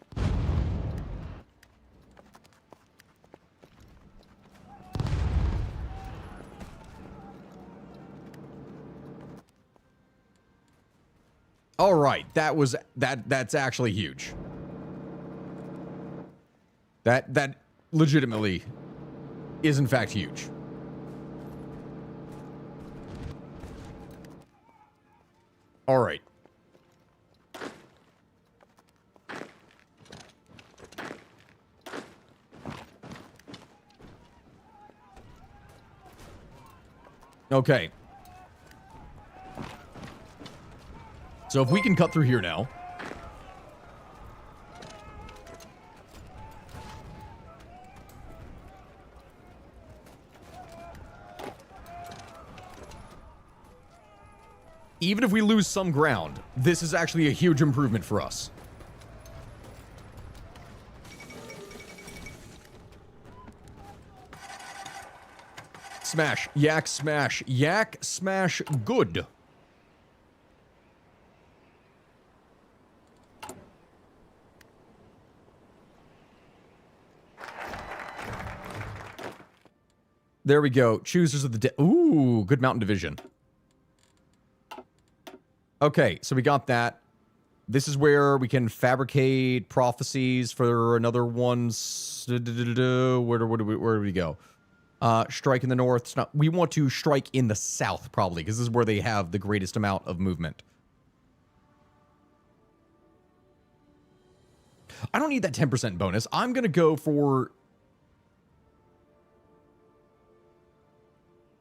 All right, that's actually huge. That legitimately is in fact huge. All right. Okay. So if we can cut through here now. Even if we lose some ground, this is actually a huge improvement for us. Smash. Yak smash. Yak smash good. There we go. Choosers of the ooh, good mountain division. Okay, so we got that. This is where we can fabricate prophecies for another one. Where do we go? Strike in the north. We want to strike in the south, probably, because this is where they have the greatest amount of movement. I don't need that 10% bonus. I'm going to go for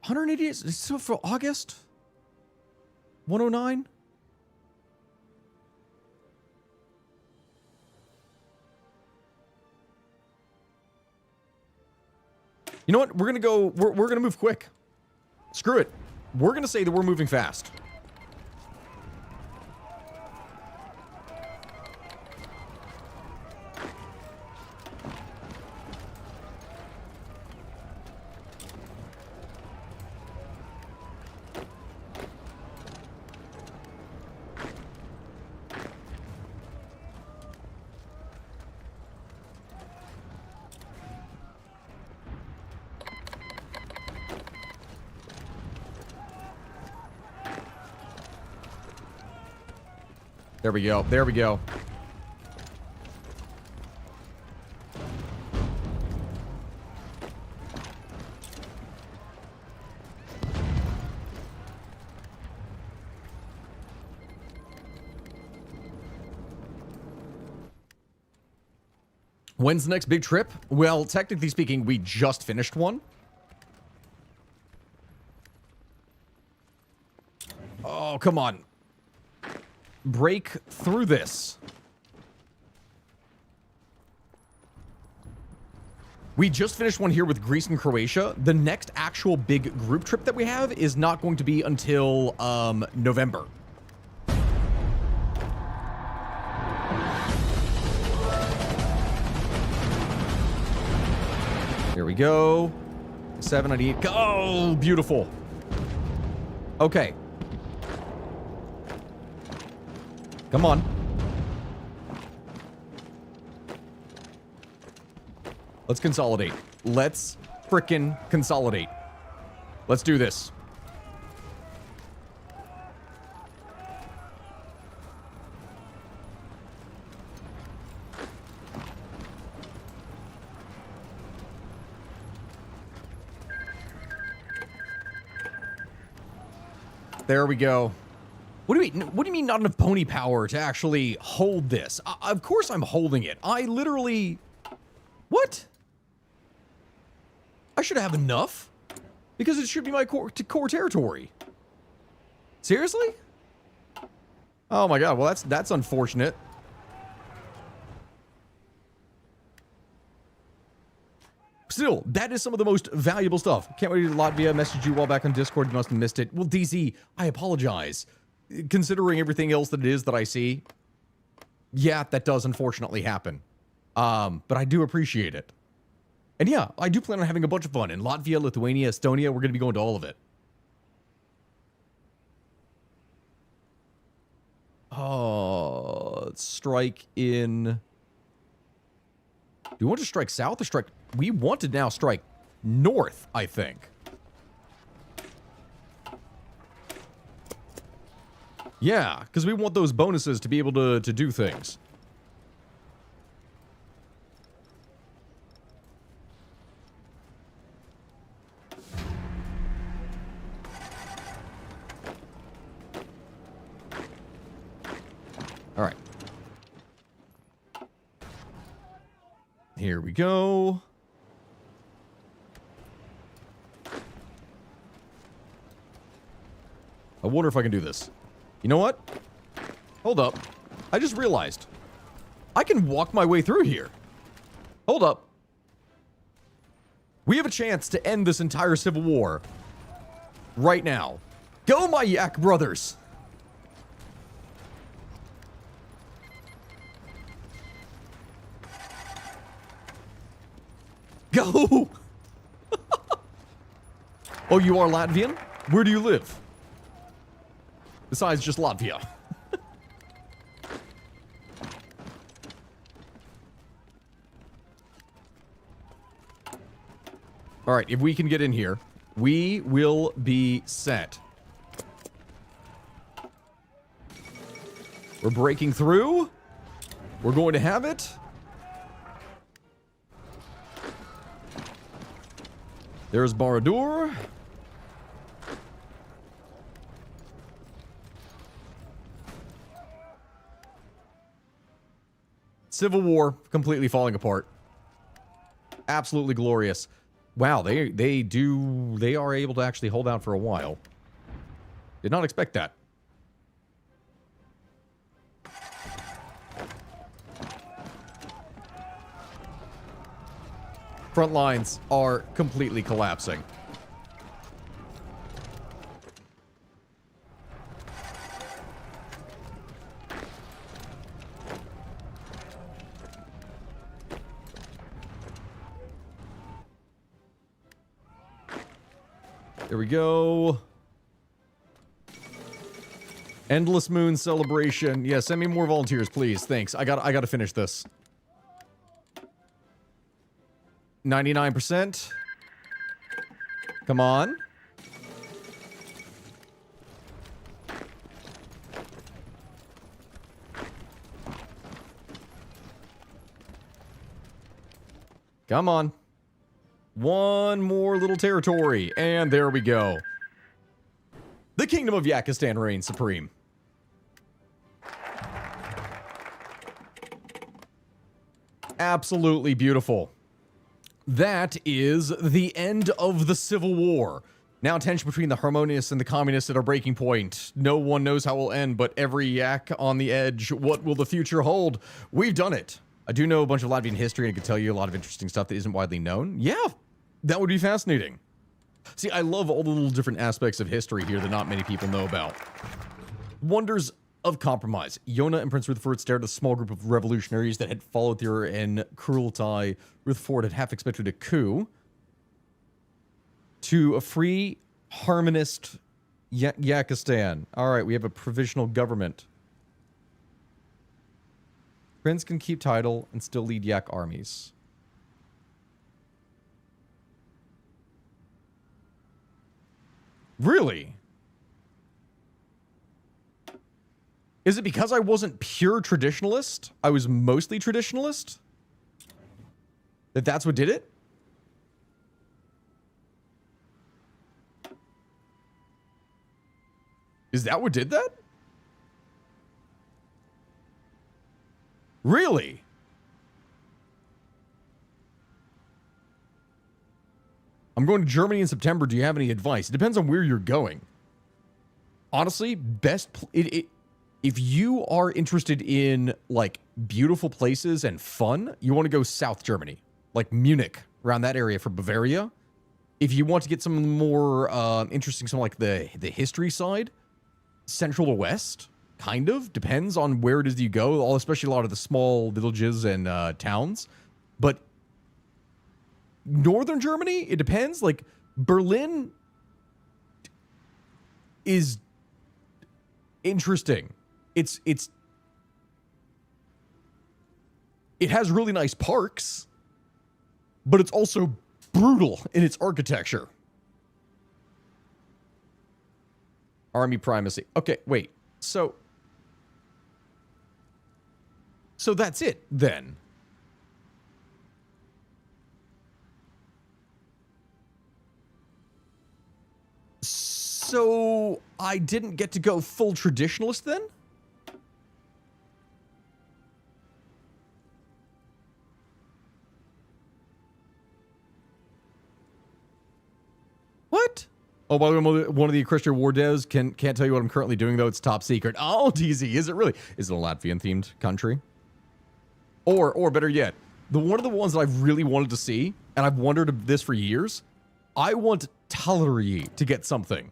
188. So for August? 109? You know what? We're gonna go. We're gonna move quick. Screw it. We're gonna say that we're moving fast. There we go. There we go. When's the next big trip? Well, technically speaking, we just finished one. Oh, come on. Break through this. We just finished one here with Greece and Croatia. The next actual big group trip that we have is not going to be until November. Here we go. 798. Oh, beautiful. Okay. Come on. Let's consolidate. Let's frickin' consolidate. Let's do this. There we go. What do you mean? What do you mean not enough pony power to actually hold this? Of course I'm holding it. I literally... What? I should have enough. Because it should be my core territory. Seriously? Oh my god, well that's unfortunate. Still, that is some of the most valuable stuff. Can't wait to Latvia. Messaged you while back on Discord. You must have missed it. Well, DZ, I apologize. Considering everything else that it is that I see, yeah, that does unfortunately happen. But I do appreciate it. And yeah, I do plan on having a bunch of fun in Latvia, Lithuania, Estonia. We're going to be going to all of it. Oh, let's strike in... Do we want to strike south or strike... We want to now strike north, I think. Yeah, because we want those bonuses to be able to do things. All right. Here we go. I wonder if I can do this. You know what? Hold up. I just realized. I can walk my way through here. Hold up. We have a chance to end this entire civil war right now. Go, my Yak brothers! Go! Oh, you are Latvian? Where do you live? Besides just Latvia. All right, if we can get in here, we will be set. We're breaking through. We're going to have it. There's Baradur. Civil War completely falling apart. Absolutely glorious. Wow, they are able to actually hold out for a while. Did not expect that. Front lines are completely collapsing. There we go. Endless Moon celebration. Yeah, send me more volunteers, please. Thanks. I gotta finish this. 99%. Come on. Come on. One more little territory, and there we go. The Kingdom of Yakistan reigns supreme. Absolutely beautiful. That is the end of the Civil War. Now tension between the Harmonious and the Communists at our breaking point. No one knows how it will end, but every yak on the edge. What will the future hold? We've done it. I do know a bunch of Latvian history and I can tell you a lot of interesting stuff that isn't widely known. Yeah, that would be fascinating. See, I love all the little different aspects of history here that not many people know about. Wonders of compromise. Yona and Prince Rutherford stared at a small group of revolutionaries that had followed their in cruelty. Rutherford had half expected a coup to a free, harmonist Yakistan. All right, we have a provisional government. Prince can keep title and still lead Yak armies. Really? Is it because I wasn't pure traditionalist? I was mostly traditionalist? That's what did it? Is that what did that? Really? I'm going to Germany in September. Do you have any advice? It depends on where you're going. Honestly, if you are interested in like beautiful places and fun, you want to go South Germany, like Munich, around that area for Bavaria. If you want to get some more interesting, some like the history side, Central to West, kind of depends on where it is you go. Especially a lot of the small villages and towns, but Northern Germany, it depends. Like Berlin is interesting. It has really nice parks, but it's also brutal in its architecture. Army primacy. Okay, wait. So that's it then. So I didn't get to go full traditionalist then? What? Oh, by the way, one of the Christian War devs can't tell you what I'm currently doing, though. It's top secret. Oh, DZ, is it really? Is it a Latvian-themed country? Or better yet, one of the ones that I've really wanted to see, and I've wondered this for years, I want Tallery to get something.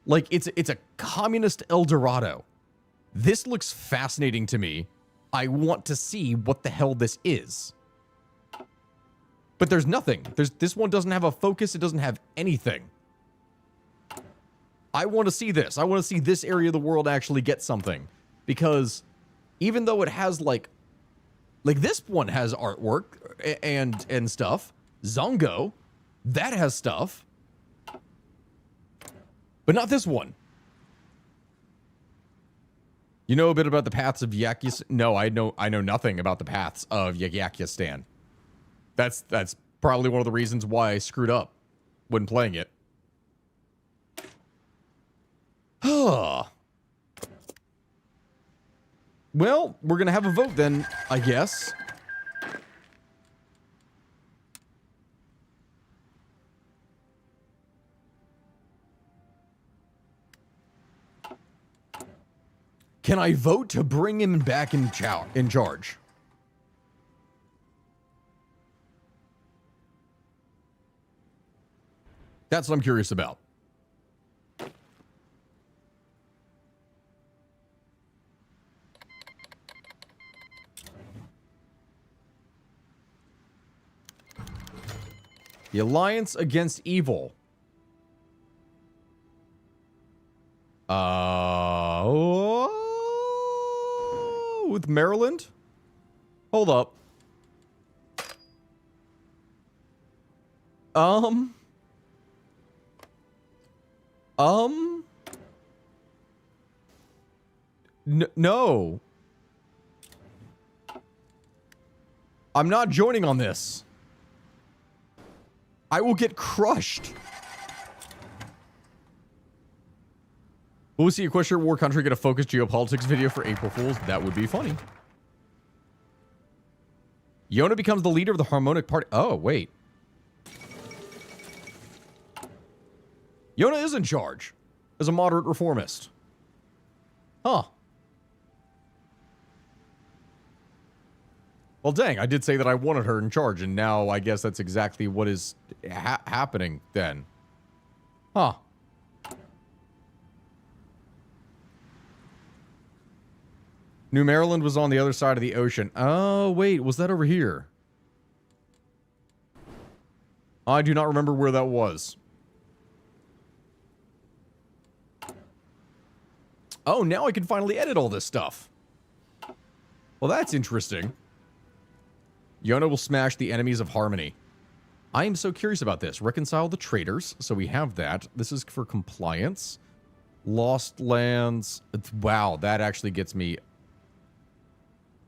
Like, it's a communist El Dorado. This looks fascinating to me. I want to see what the hell this is. But there's nothing. This one doesn't have a focus. It doesn't have anything. I want to see this. I want to see this area of the world actually get something. Because even though it has like this one has artwork and stuff. Zongo, that has stuff. But not this one. You know a bit about the paths of Yakistan? No, I know nothing about the paths of Yakistan. That's probably one of the reasons why I screwed up when playing it. Well, we're gonna have a vote then, I guess. Can I vote to bring him back in charge? That's what I'm curious about. The Alliance Against Evil. With Maryland? Hold up. No. I'm not joining on this. I will get crushed. Will we see a question war country get a focused geopolitics video for April Fools? That would be funny. Yona becomes the leader of the Harmonic Party. Oh, wait. Yona is in charge as a moderate reformist. Huh. Well, dang, I did say that I wanted her in charge, and now I guess that's exactly what is happening then. Huh. New Maryland was on the other side of the ocean. Oh, wait, was that over here? I do not remember where that was. Oh, now I can finally edit all this stuff. Well, that's interesting. Yona will smash the enemies of Harmony. I am so curious about this. Reconcile the traders. So we have that. This is for compliance. Lost lands. Wow, that actually gets me...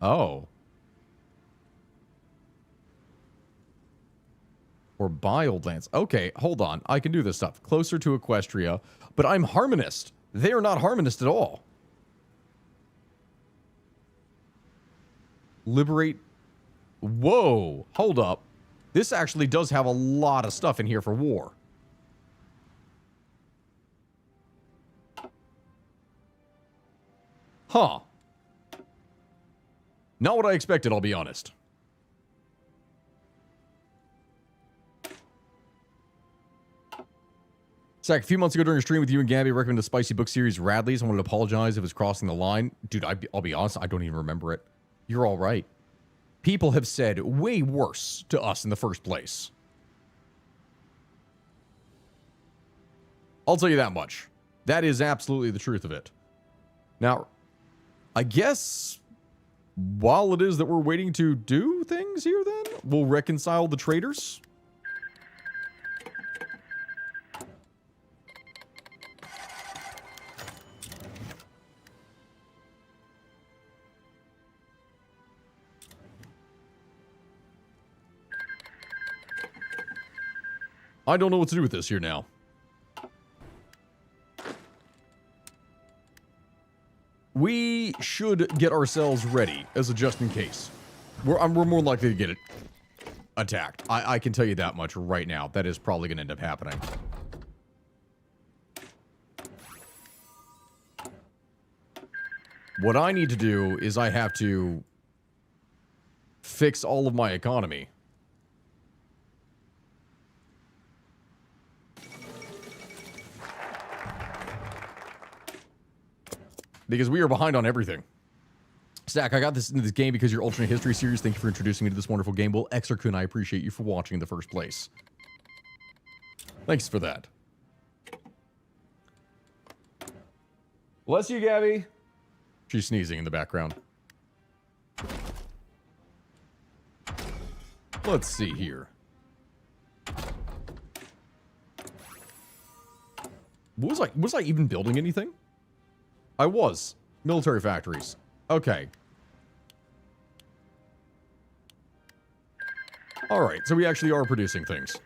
Oh. Or biled lands. Okay, hold on. I can do this stuff. Closer to Equestria. But I'm Harmonist. They are not Harmonist at all. Liberate. Whoa. Hold up. This actually does have a lot of stuff in here for war. Huh. Not what I expected, I'll be honest. Zach, a few months ago during a stream with you and Gabby, I recommended the spicy book series Radley's. I wanted to apologize if it's crossing the line. Dude, I'll be honest, I don't even remember it. You're all right. People have said way worse to us in the first place. I'll tell you that much. That is absolutely the truth of it. Now, I guess while it is that we're waiting to do things here then, we'll reconcile the traders. I don't know what to do with this here now. We should get ourselves ready as a just in case. We're more likely to get it attacked. I can tell you that much right now. That is probably going to end up happening. What I need to do is I have to fix all of my economy. Because we are behind on everything. Stack, I got this into this game because your alternate history series. Thank you for introducing me to this wonderful game. Well, Exerkun, I appreciate you for watching in the first place. Thanks for that. Bless you, Gabby. She's sneezing in the background. Let's see here. Was I even building anything? I was. Military factories. Okay. Alright, so we actually are producing things.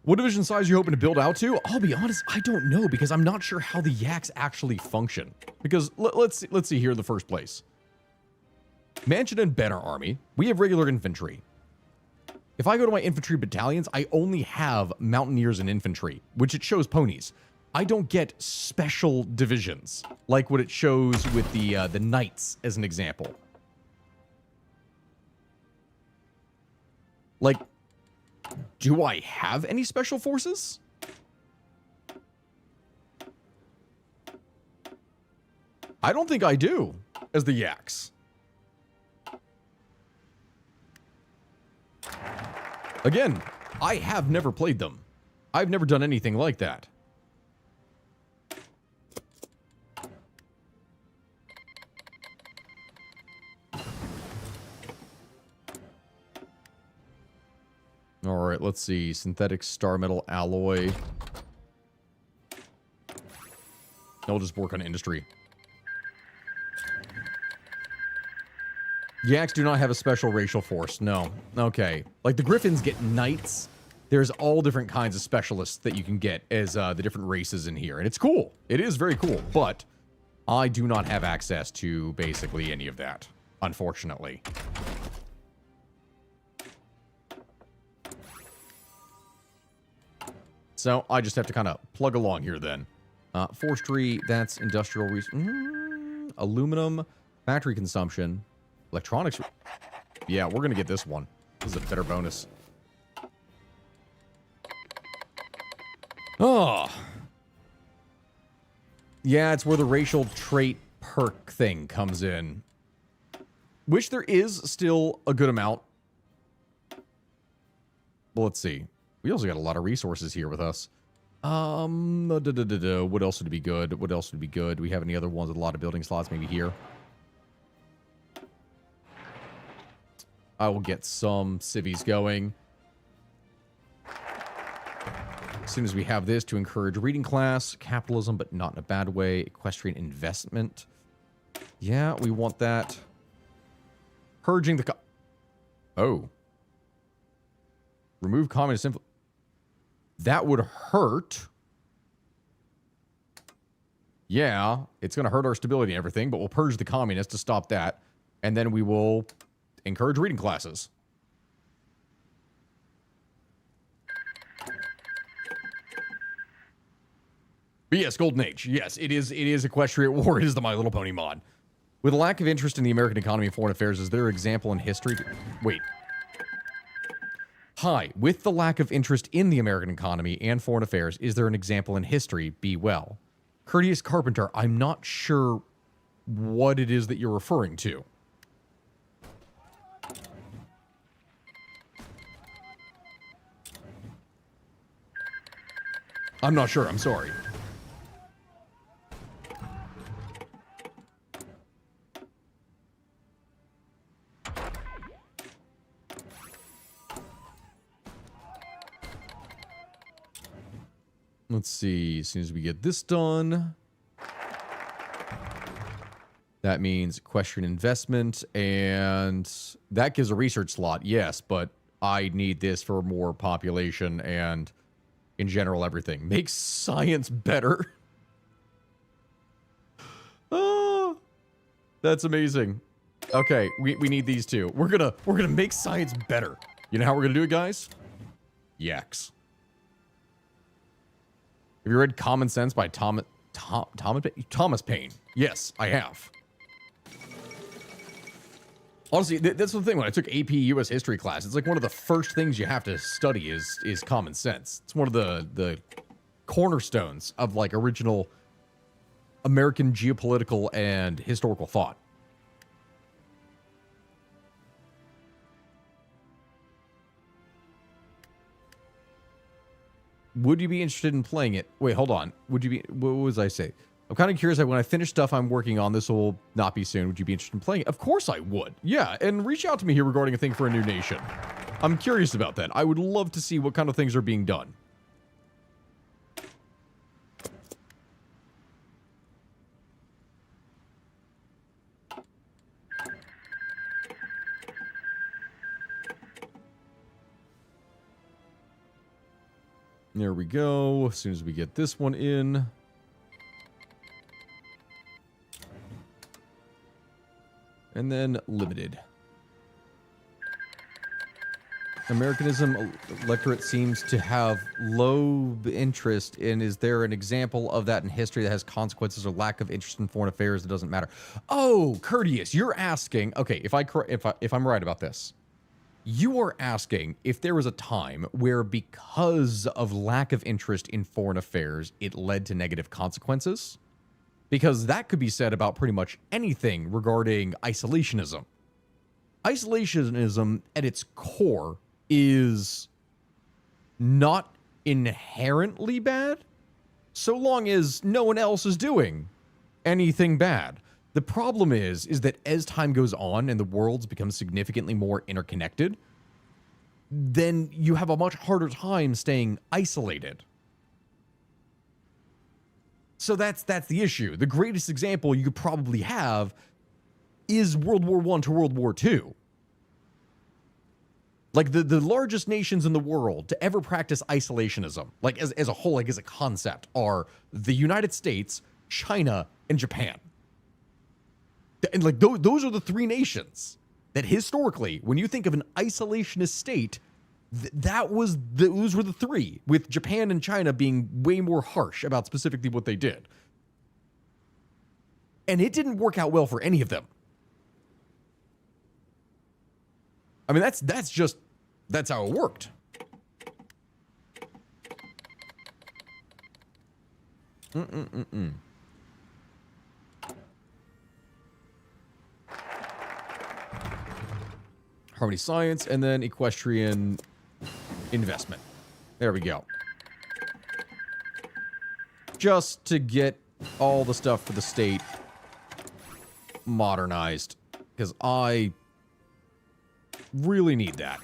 What division size are you hoping to build out to? I'll be honest, I don't know, because I'm not sure how the yaks actually function. Because, let's see here in the first place. Mansion and Banner Army, we have regular infantry. If I go to my infantry battalions, I only have mountaineers and infantry, which it shows ponies. I don't get special divisions, like what it shows with the knights, as an example. Like, do I have any special forces? I don't think I do, as the yaks. Again, I have never played them. I've never done anything like that. Alright, let's see. Synthetic star metal alloy. I'll just work on industry. Yaks do not have a special racial force. No. Okay. Like, the Griffins get knights. There's all different kinds of specialists that you can get as the different races in here. And it's cool. It is very cool. But I do not have access to basically any of that, unfortunately. So I just have to kind of plug along here then. Forestry, that's industrial aluminum, factory consumption, electronics. Yeah, we're going to get this one. This is a better bonus. Oh. Yeah, it's where the racial trait perk thing comes in. Which there is still a good amount. Well, let's see. We also got a lot of resources here with us. What else would be good? What else would be good? Do we have any other ones with a lot of building slots? Maybe here. I will get some civies going. As soon as we have this to encourage reading class, capitalism, but not in a bad way, equestrian investment. Yeah, we want that. Purging the... Oh. Remove communist influence. That would hurt. Yeah, it's going to hurt our stability and everything, but we'll purge the communists to stop that. And then we will encourage reading classes. But yes, Golden Age. Yes, it is Equestrian War. It is the My Little Pony mod. With a lack of interest in the American economy and foreign affairs, is there an example in history? Wait. Hi. With the lack of interest in the American economy and foreign affairs, is there an example in history? Be well. Courteous Carpenter, I'm not sure what it is that you're referring to. I'm not sure. I'm sorry. Let's see. As soon as we get this done, that means equestrian investment, and that gives a research slot, yes, but I need this for more population and, in general, everything. Makes science better. Oh, that's amazing. Okay, we need these two. We're gonna make science better. You know how we're gonna do it, guys? Yaks. Have you read Common Sense by Thomas Paine? Yes, I have. Honestly, that's the thing. When I took AP U.S. history class, it's like one of the first things you have to study is common sense. It's one of the cornerstones of like original American geopolitical and historical thought. Would you be interested in playing it? Wait, hold on. Would you be... What was I say? I'm kind of curious. When I finish stuff I'm working on, this will not be soon. Would you be interested in playing it? Of course I would. Yeah, and reach out to me here regarding a thing for a new nation. I'm curious about that. I would love to see what kind of things are being done. There we go. As soon as we get this one in. And then limited. Americanism electorate seems to have low interest in. Is there an example of that in history that has consequences or lack of interest in foreign affairs that doesn't matter? Oh, Courteous, you're asking. Okay, if I'm right about this. You are asking if there was a time where because of lack of interest in foreign affairs, it led to negative consequences? Because that could be said about pretty much anything regarding isolationism. Isolationism at its core is not inherently bad, so long as no one else is doing anything bad. The problem is that as time goes on and the worlds become significantly more interconnected, then you have a much harder time staying isolated. So that's the issue. The greatest example you could probably have is World War I to World War II. Like the largest nations in the world to ever practice isolationism, like as a whole, like as a concept, are the United States, China, and Japan. And like those are the three nations that historically, when you think of an isolationist state, those were the three, with Japan and China being way more harsh about specifically what they did. And it didn't work out well for any of them. I mean, that's how it worked. Harmony Science, and then Equestrian Investment. There we go. Just to get all the stuff for the state modernized, because I really need that.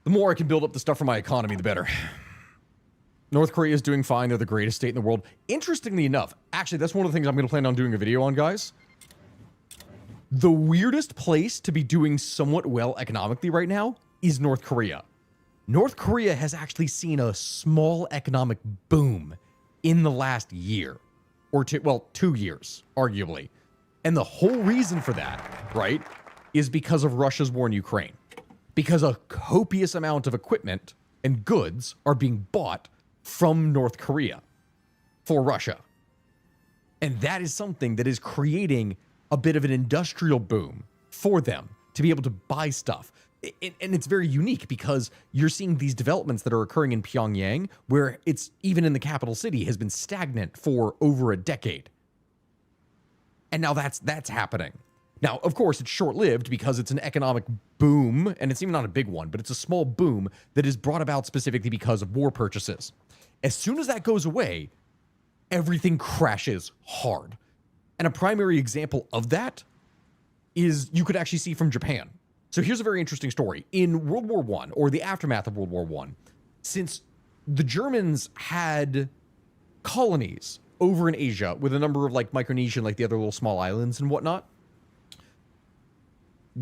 The more I can build up the stuff for my economy, the better. North Korea is doing fine. They're the greatest state in the world. Interestingly enough, actually, that's one of the things I'm going to plan on doing a video on, guys. The weirdest place to be doing somewhat well economically right now is North Korea. North Korea has actually seen a small economic boom in the last year. Or 2 years, arguably. And the whole reason for that, right, is because of Russia's war in Ukraine. Because a copious amount of equipment and goods are being bought from North Korea for Russia. And that is something that is creating a bit of an industrial boom for them to be able to buy stuff. And it's very unique because you're seeing these developments that are occurring in Pyongyang, where it's even in the capital city has been stagnant for over a decade. And now that's happening. Now, of course, it's short-lived because it's an economic boom, and it's even not a big one, but it's a small boom that is brought about specifically because of war purchases. As soon as that goes away, everything crashes hard. And a primary example of that is you could actually see from Japan. So here's a very interesting story. In World War I, or the aftermath of World War I, since the Germans had colonies over in Asia with a number of like Micronesia and like the other little small islands and whatnot,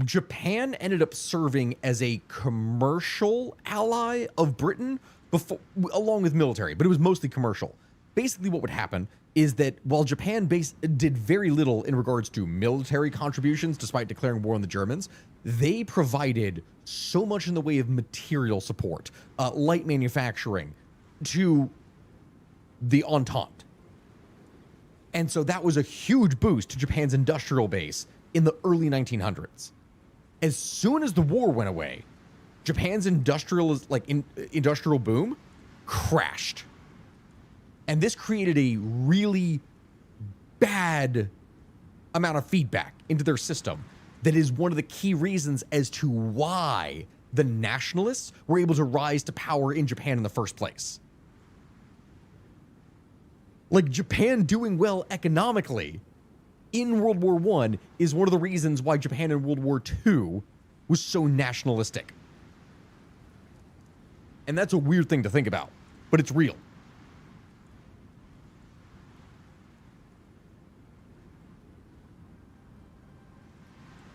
Japan ended up serving as a commercial ally of Britain before, along with military, but it was mostly commercial. Basically what would happen is that while Japan did very little in regards to military contributions, despite declaring war on the Germans, they provided so much in the way of material support, light manufacturing, to the Entente. And so that was a huge boost to Japan's industrial base in the early 1900s. As soon as the war went away, Japan's industrial boom crashed. And this created a really bad amount of feedback into their system that is one of the key reasons as to why the nationalists were able to rise to power in Japan in the first place. Like, Japan doing well economically in World War I is one of the reasons why Japan in World War II was so nationalistic. And that's a weird thing to think about, but it's real.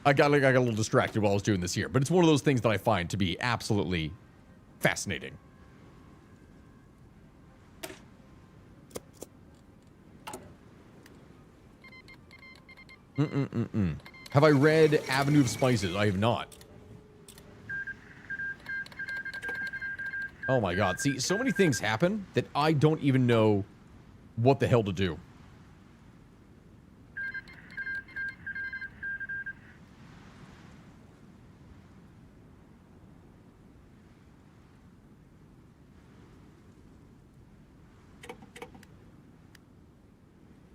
I got a little distracted while I was doing this here, but it's one of those things that I find to be absolutely fascinating. Have I read Avenue of Spices? I have not. Oh my god. See, so many things happen that I don't even know what the hell to do.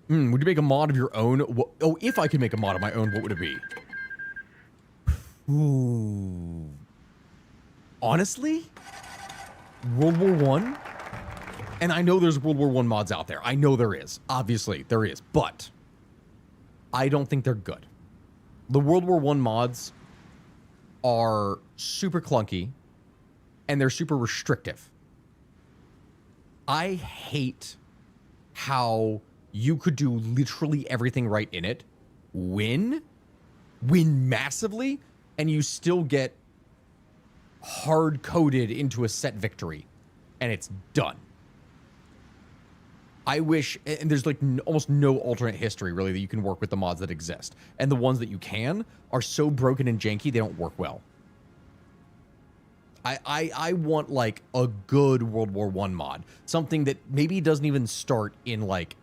Would you make a mod of your own? Oh, if I could make a mod of my own, what would it be? Ooh. Honestly? World War I? And I know there's World War I mods out there. I know there is. Obviously, there is. But I don't think they're good. The World War I mods are super clunky, and they're super restrictive. I hate how you could do literally everything right in it, win massively, and you still get hard-coded into a set victory, and it's done. I wish, and there's like almost no alternate history really that you can work with the mods that exist, and the ones that you can are so broken and janky they don't work well. I want like a good World War I mod, something that maybe doesn't even start in like,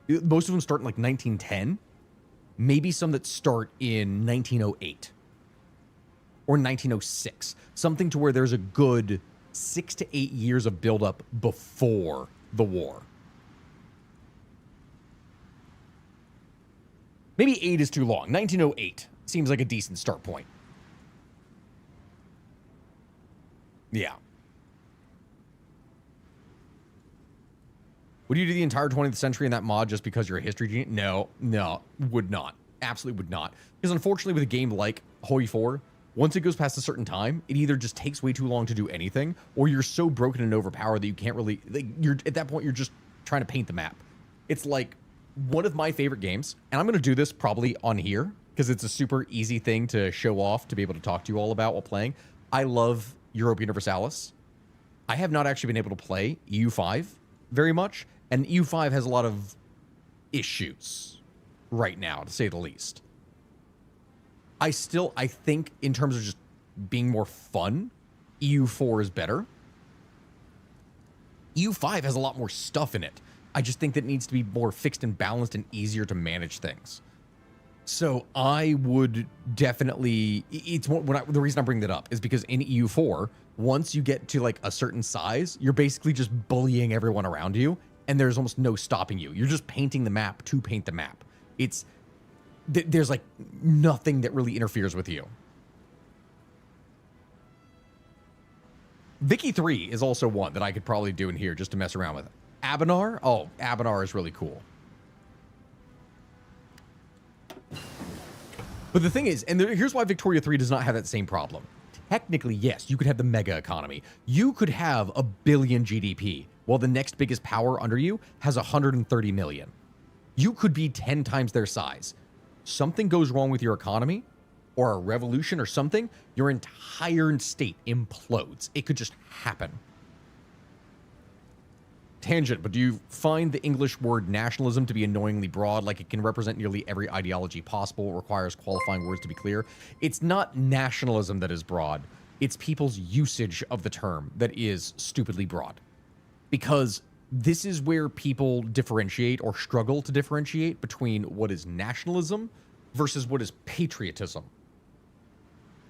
most of them start in like 1910, maybe some that start in 1908 or 1906, something to where there's a good 6 to 8 years of buildup before the war. Maybe 8 is too long. 1908 seems like a decent start point. Yeah. Would you do the entire 20th century in that mod just because you're a history genius? No, would not. Absolutely would not. Because unfortunately with a game like Hoi 4, once it goes past a certain time, it either just takes way too long to do anything, or you're so broken and overpowered that you can't really, like, you're at that point, you're just trying to paint the map. It's like one of my favorite games, and I'm going to do this probably on here because it's a super easy thing to show off, to be able to talk to you all about while playing. I love Europa Universalis. I have not actually been able to play EU5 very much, and EU5 has a lot of issues right now, to say the least. I think in terms of just being more fun, EU4 is better. EU5 has a lot more stuff in it. I just think that it needs to be more fixed and balanced and easier to manage things. So I would definitely, the reason I'm bringing that up is because in EU4, once you get to like a certain size, you're basically just bullying everyone around you, and there's almost no stopping you. You're just painting the map to paint the map. There's like nothing that really interferes with you. Vicky 3 is also one that I could probably do in here just to mess around with. Abenar? Oh, Abenar is really cool. But the thing is, and here's why Victoria 3 does not have that same problem. Technically, yes, you could have the mega economy. You could have 1 billion GDP, while the next biggest power under you has 130 million. You could be 10 times their size. Something goes wrong with your economy, or a revolution or something, your entire state implodes. It could just happen. Tangent, but do you find the English word nationalism to be annoyingly broad? Like it can represent nearly every ideology possible. It requires qualifying words to be clear. It's not nationalism that is broad. It's people's usage of the term that is stupidly broad. Because this is where people differentiate or struggle to differentiate between what is nationalism versus what is patriotism.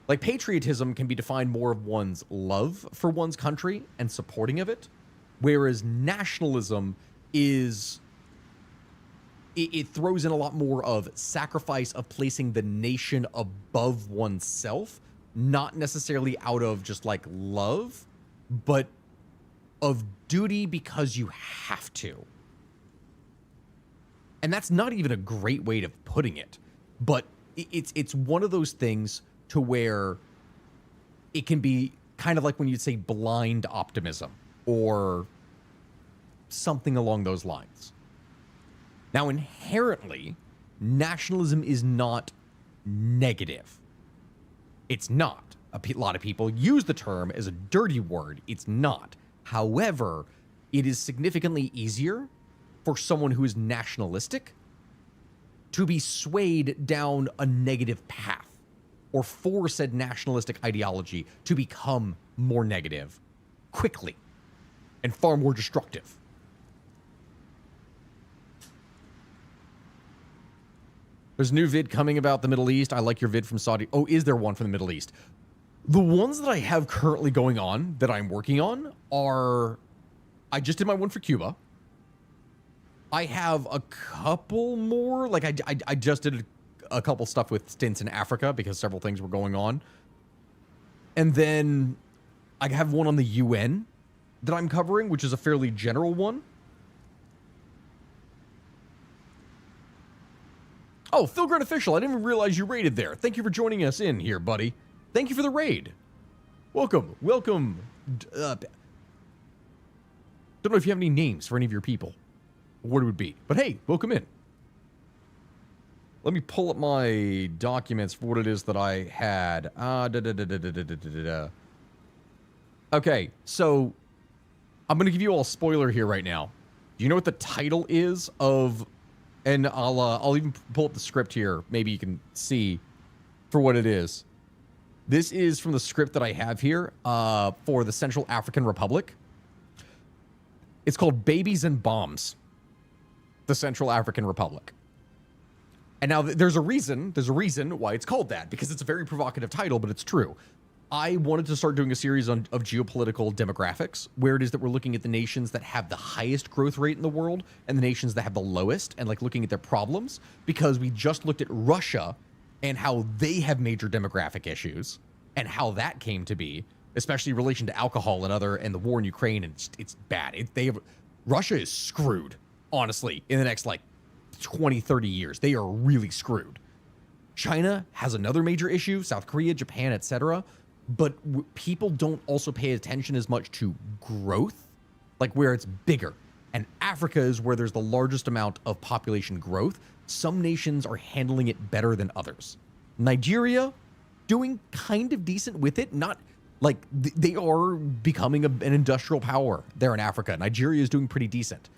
Like patriotism can be defined more of one's love for one's country and supporting of it. Whereas nationalism is, it throws in a lot more of sacrifice of placing the nation above oneself, not necessarily out of just like love, but of duty because you have to. And that's not even a great way of putting it, but it's one of those things to where it can be kind of like when you'd say blind optimism, or something along those lines. Now, inherently, nationalism is not negative. It's not. A lot of people use the term as a dirty word. It's not. However, it is significantly easier for someone who is nationalistic to be swayed down a negative path, or for said nationalistic ideology to become more negative quickly and far more destructive. There's a new vid coming about the Middle East. I like your vid from Saudi. Oh, is there one from the Middle East? The ones that I have currently going on that I'm working on are, I just did my one for Cuba. I have a couple more. Like I just did a couple stuff with stints in Africa because several things were going on. And then I have one on the UN that I'm covering, which is a fairly general one. Oh, Philgren Official, I didn't even realize you raided there. Thank you for joining us in here, buddy. Thank you for the raid. Welcome. Welcome. Don't know if you have any names for any of your people, or what it would be. But hey, welcome in. Let me pull up my documents for what it is that I had. Okay, so I'm going to give you all a spoiler here right now. Do you know what the title is of... And I'll even pull up the script here. Maybe you can see for what it is. This is from the script that I have here for the Central African Republic. It's called Babies and Bombs. The Central African Republic. And now there's a reason why it's called that, because it's a very provocative title, but it's true. I wanted to start doing a series of geopolitical demographics, where it is that we're looking at the nations that have the highest growth rate in the world and the nations that have the lowest, and like looking at their problems, because we just looked at Russia and how they have major demographic issues and how that came to be, especially in relation to alcohol and the war in Ukraine, and it's bad. Russia is screwed, honestly, in the next like 20, 30 years. They are really screwed. China has another major issue, South Korea, Japan, etc. But people don't also pay attention as much to growth, like where it's bigger. And Africa is where there's the largest amount of population growth. Some nations are handling it better than others. Nigeria, doing kind of decent with it. Not like they are becoming an industrial power there in Africa. Nigeria is doing pretty decent.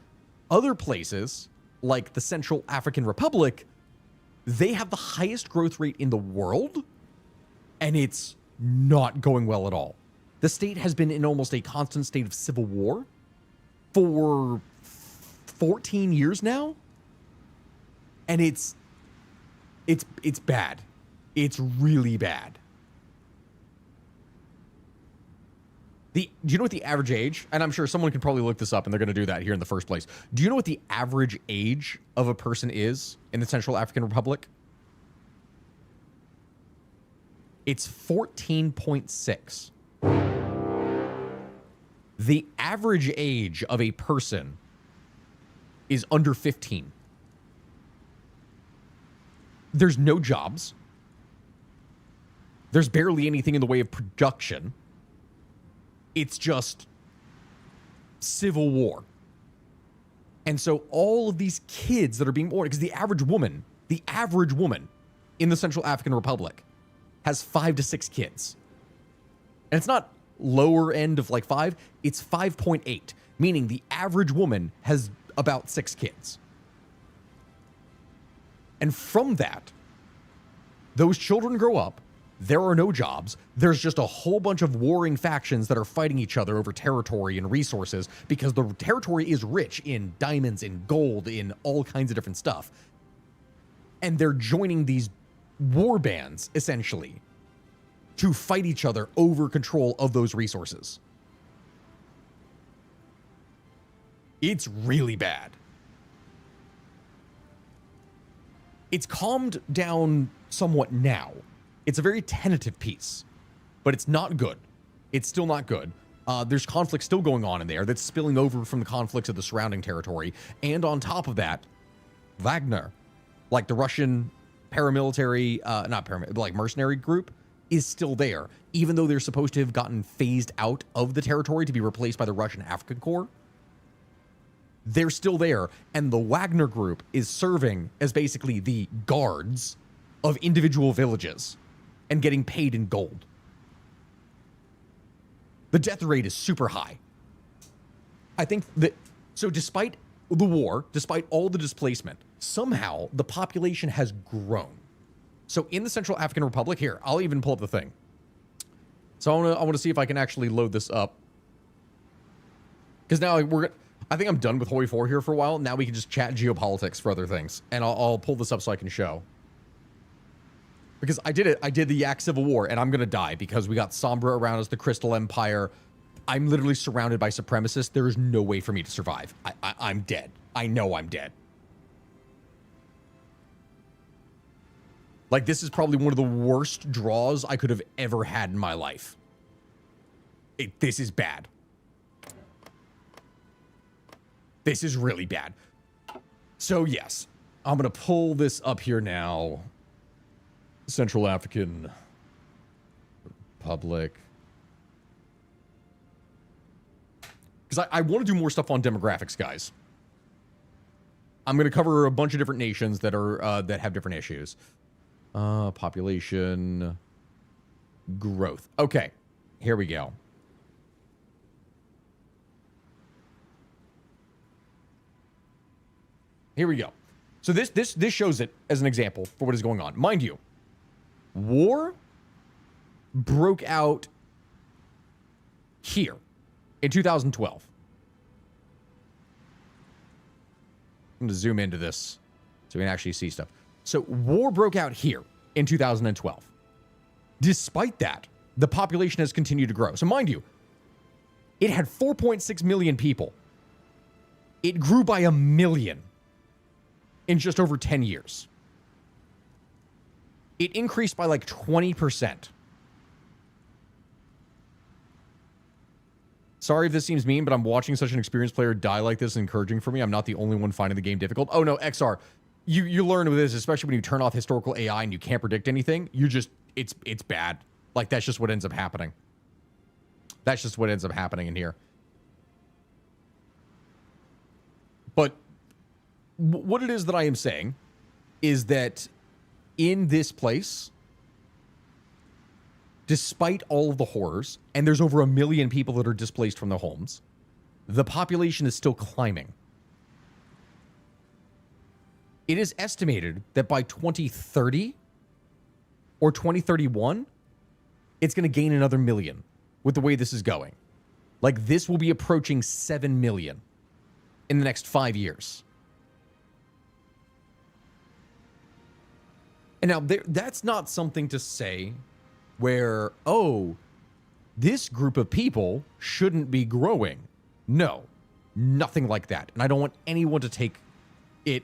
Other places, like the Central African Republic, they have the highest growth rate in the world, and it's not going well at all. The state has been in almost a constant state of civil war for 14 years now, and it's bad. It's really bad. Do you know what the average age, and I'm sure someone can probably look this up and they're going to do that here in the first place. Do you know what the average age of a person is in the Central African Republic? It's 14.6. The average age of a person is under 15. There's no jobs. There's barely anything in the way of production. It's just civil war. And so all of these kids that are being born, because the average woman in the Central African Republic has 5 to 6 kids. And it's not lower end of like 5, it's 5.8, meaning the average woman has about 6 kids. And from that, those children grow up. There are no jobs. There's just a whole bunch of warring factions that are fighting each other over territory and resources because the territory is rich in diamonds, in gold, in all kinds of different stuff. And they're joining these war bands, essentially, to fight each other over control of those resources. It's really bad. It's calmed down somewhat now. It's a very tentative peace, but it's not good. It's still not good. There's conflict still going on in there that's spilling over from the conflicts of the surrounding territory. And on top of that, Wagner, like the Russian paramilitary, like mercenary group, is still there, even though they're supposed to have gotten phased out of the territory to be replaced by the Russian African Corps. They're still there, and the Wagner group is serving as basically the guards of individual villages and getting paid in gold. The death rate is super high. I think that, so despite the war, despite all the displacement, somehow the population has grown. So in the Central African Republic, here, I'll even pull up the thing. So I want to see if I can actually load this up. Because now I think I'm done with Hoi 4 here for a while. Now we can just chat geopolitics for other things. And I'll pull this up so I can show. Because I did it. I did the Yak Civil War, and I'm going to die because we got Sombra around us, the Crystal Empire. I'm literally surrounded by supremacists. There is no way for me to survive. I'm dead. I know I'm dead. Like, this is probably one of the worst draws I could have ever had in my life. This is bad. This is really bad. So, yes, I'm going to pull this up here now. Central African Republic. Because I want to do more stuff on demographics, guys. I'm going to cover a bunch of different nations that are that have different issues. Population growth. Okay, here we go. Here we go. So this shows it as an example for what is going on. Mind you, war broke out here in 2012. I'm going to zoom into this so we can actually see stuff. So war broke out here in 2012. Despite that, the population has continued to grow. So mind you, it had 4.6 million people. It grew by 1 million in just over 10 years. It increased by like 20%. Sorry if this seems mean, but I'm watching such an experienced player die like this, encouraging for me. I'm not the only one finding the game difficult. Oh no, XR. you learn with this, especially when you turn off historical AI and you can't predict anything. You just it's bad. Like that's just what ends up happening. That's just what ends up happening in here. But what it is that I am saying is that in this place, despite all of the horrors, and there's over 1 million people that are displaced from their homes, the population is still climbing. It is estimated that by 2030 or 2031, it's going to gain another million with the way this is going. Like, this will be approaching 7 million in the next 5 years. And now, that's not something to say where, oh, this group of people shouldn't be growing. No, nothing like that. And I don't want anyone to take it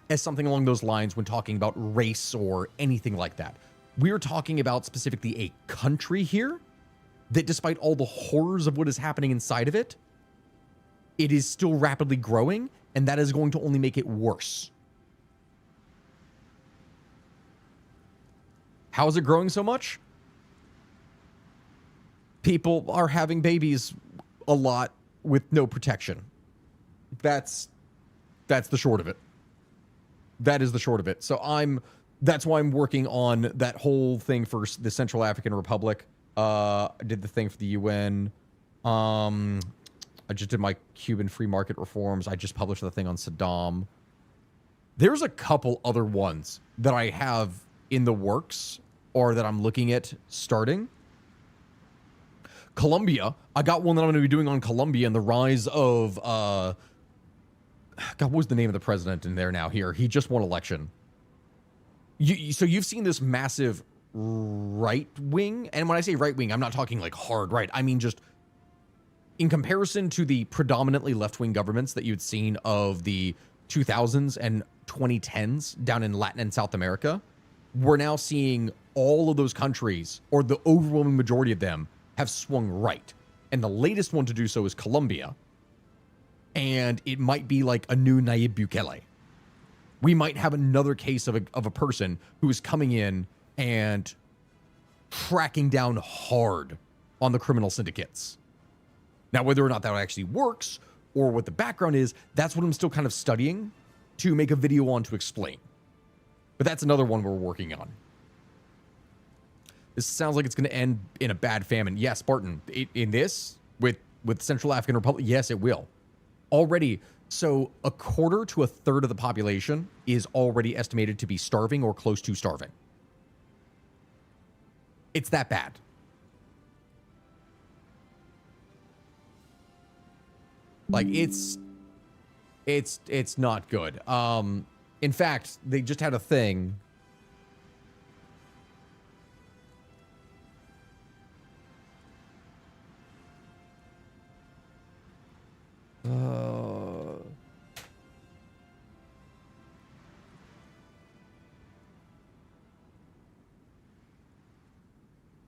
as something along those lines when talking about race or anything like that. We're talking about specifically a country here that, despite all the horrors of what is happening inside of it, it is still rapidly growing, and that is going to only make it worse. How is it growing so much? People are having babies a lot with no protection. That's the short of it. That is the short of it. So that's why I'm working on that whole thing for the Central African Republic. I did the thing for the UN. I just did my Cuban free market reforms. I just published the thing on Saddam. There's a couple other ones that I have in the works or that I'm looking at starting. Colombia, I got one that I'm going to be doing on Colombia and the rise of, God, what was the name of the president in there now here? He just won election. So you've seen this massive right wing. And when I say right wing, I'm not talking like hard right. I mean, just in comparison to the predominantly left-wing governments that you'd seen of the 2000s and 2010s down in Latin and South America, we're now seeing all of those countries, or the overwhelming majority of them, have swung right. And the latest one to do so is Colombia. And it might be like a new Nayib Bukele. We might have another case of a person who is coming in and cracking down hard on the criminal syndicates. Now, whether or not that actually works or what the background is, that's what I'm still kind of studying to make a video on to explain. But that's another one we're working on. This sounds like it's going to end in a bad famine. Yes, Spartan, in this, with Central African Republic, yes, it will. Already, so a quarter to a third of the population is already estimated to be starving or close to starving. It's that bad. Like, it's not good. In fact, they just had a thing.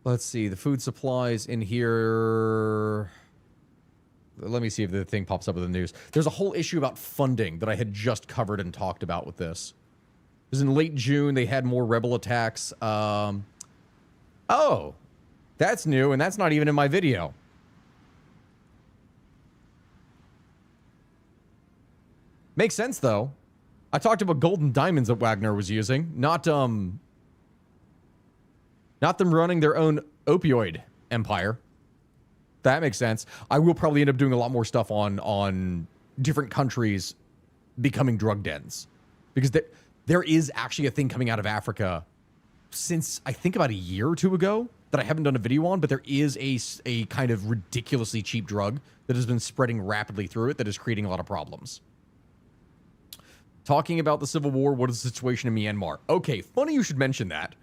Let's see, the food supplies in here. Let me see if the thing pops up in the news. There's a whole issue about funding that I had just covered and talked about with this. Because in late June, they had more rebel attacks. Oh, that's new, and that's not even in my video. Makes sense, though. I talked about gold and diamonds that Wagner was using, not them running their own opioid empire. That makes sense. I will probably end up doing a lot more stuff on different countries becoming drug dens. Because there is actually a thing coming out of Africa since, I think, about a year or two ago that I haven't done a video on, but there is a kind of ridiculously cheap drug that has been spreading rapidly through it that is creating a lot of problems. Talking about the Civil War, what is the situation in Myanmar? Okay, funny you should mention that.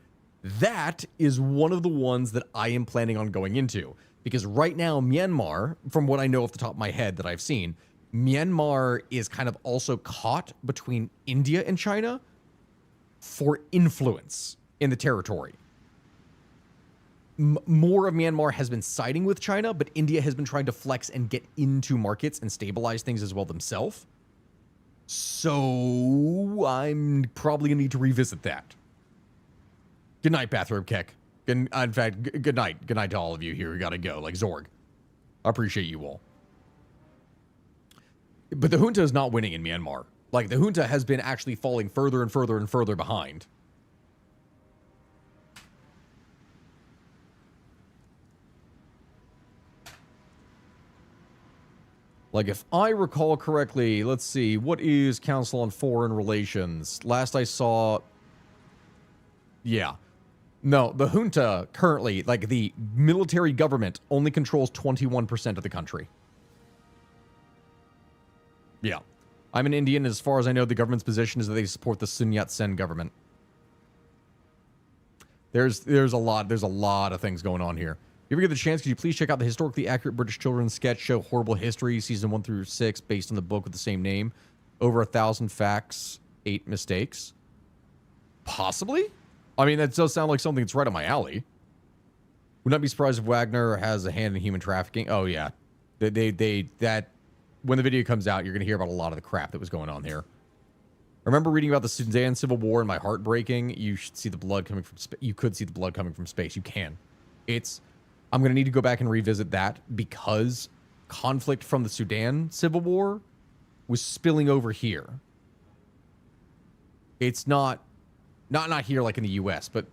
That is one of the ones that I am planning on going into. Because right now, Myanmar, from what I know off the top of my head that I've seen, Myanmar is kind of also caught between India and China for influence in the territory. More of Myanmar has been siding with China, but India has been trying to flex and get into markets and stabilize things as well themselves. So I'm probably going to need to revisit that. Good night, Bathrobe Keck. In fact, good night. Good night to all of you here. We got to go, like Zorg. I appreciate you all. But the junta is not winning in Myanmar. Like, the junta has been actually falling further and further and further behind. Like, if I recall correctly, let's see, what is Council on Foreign Relations? Last I saw... Yeah. No, the junta currently, like, the military government only controls 21% of the country. Yeah. I'm an Indian, and as far as I know, the government's position is that they support the Sun Yat-sen government. There's a lot of things going on here. If you ever get the chance, could you please check out the historically accurate British children's sketch show Horrible History, season 1 through 6, based on the book with the same name? Over 1,000 facts, 8 mistakes. Possibly? I mean, that does sound like something that's right up my alley. Would not be surprised if Wagner has a hand in human trafficking. Oh yeah, that when the video comes out, you're gonna hear about a lot of the crap that was going on here. I remember reading about the Sudan Civil War and my heart breaking. You should see the blood coming from. You could see the blood coming from space. You can. I'm going to need to go back and revisit that because conflict from the Sudan Civil War was spilling over here. It's not here like in the U.S., but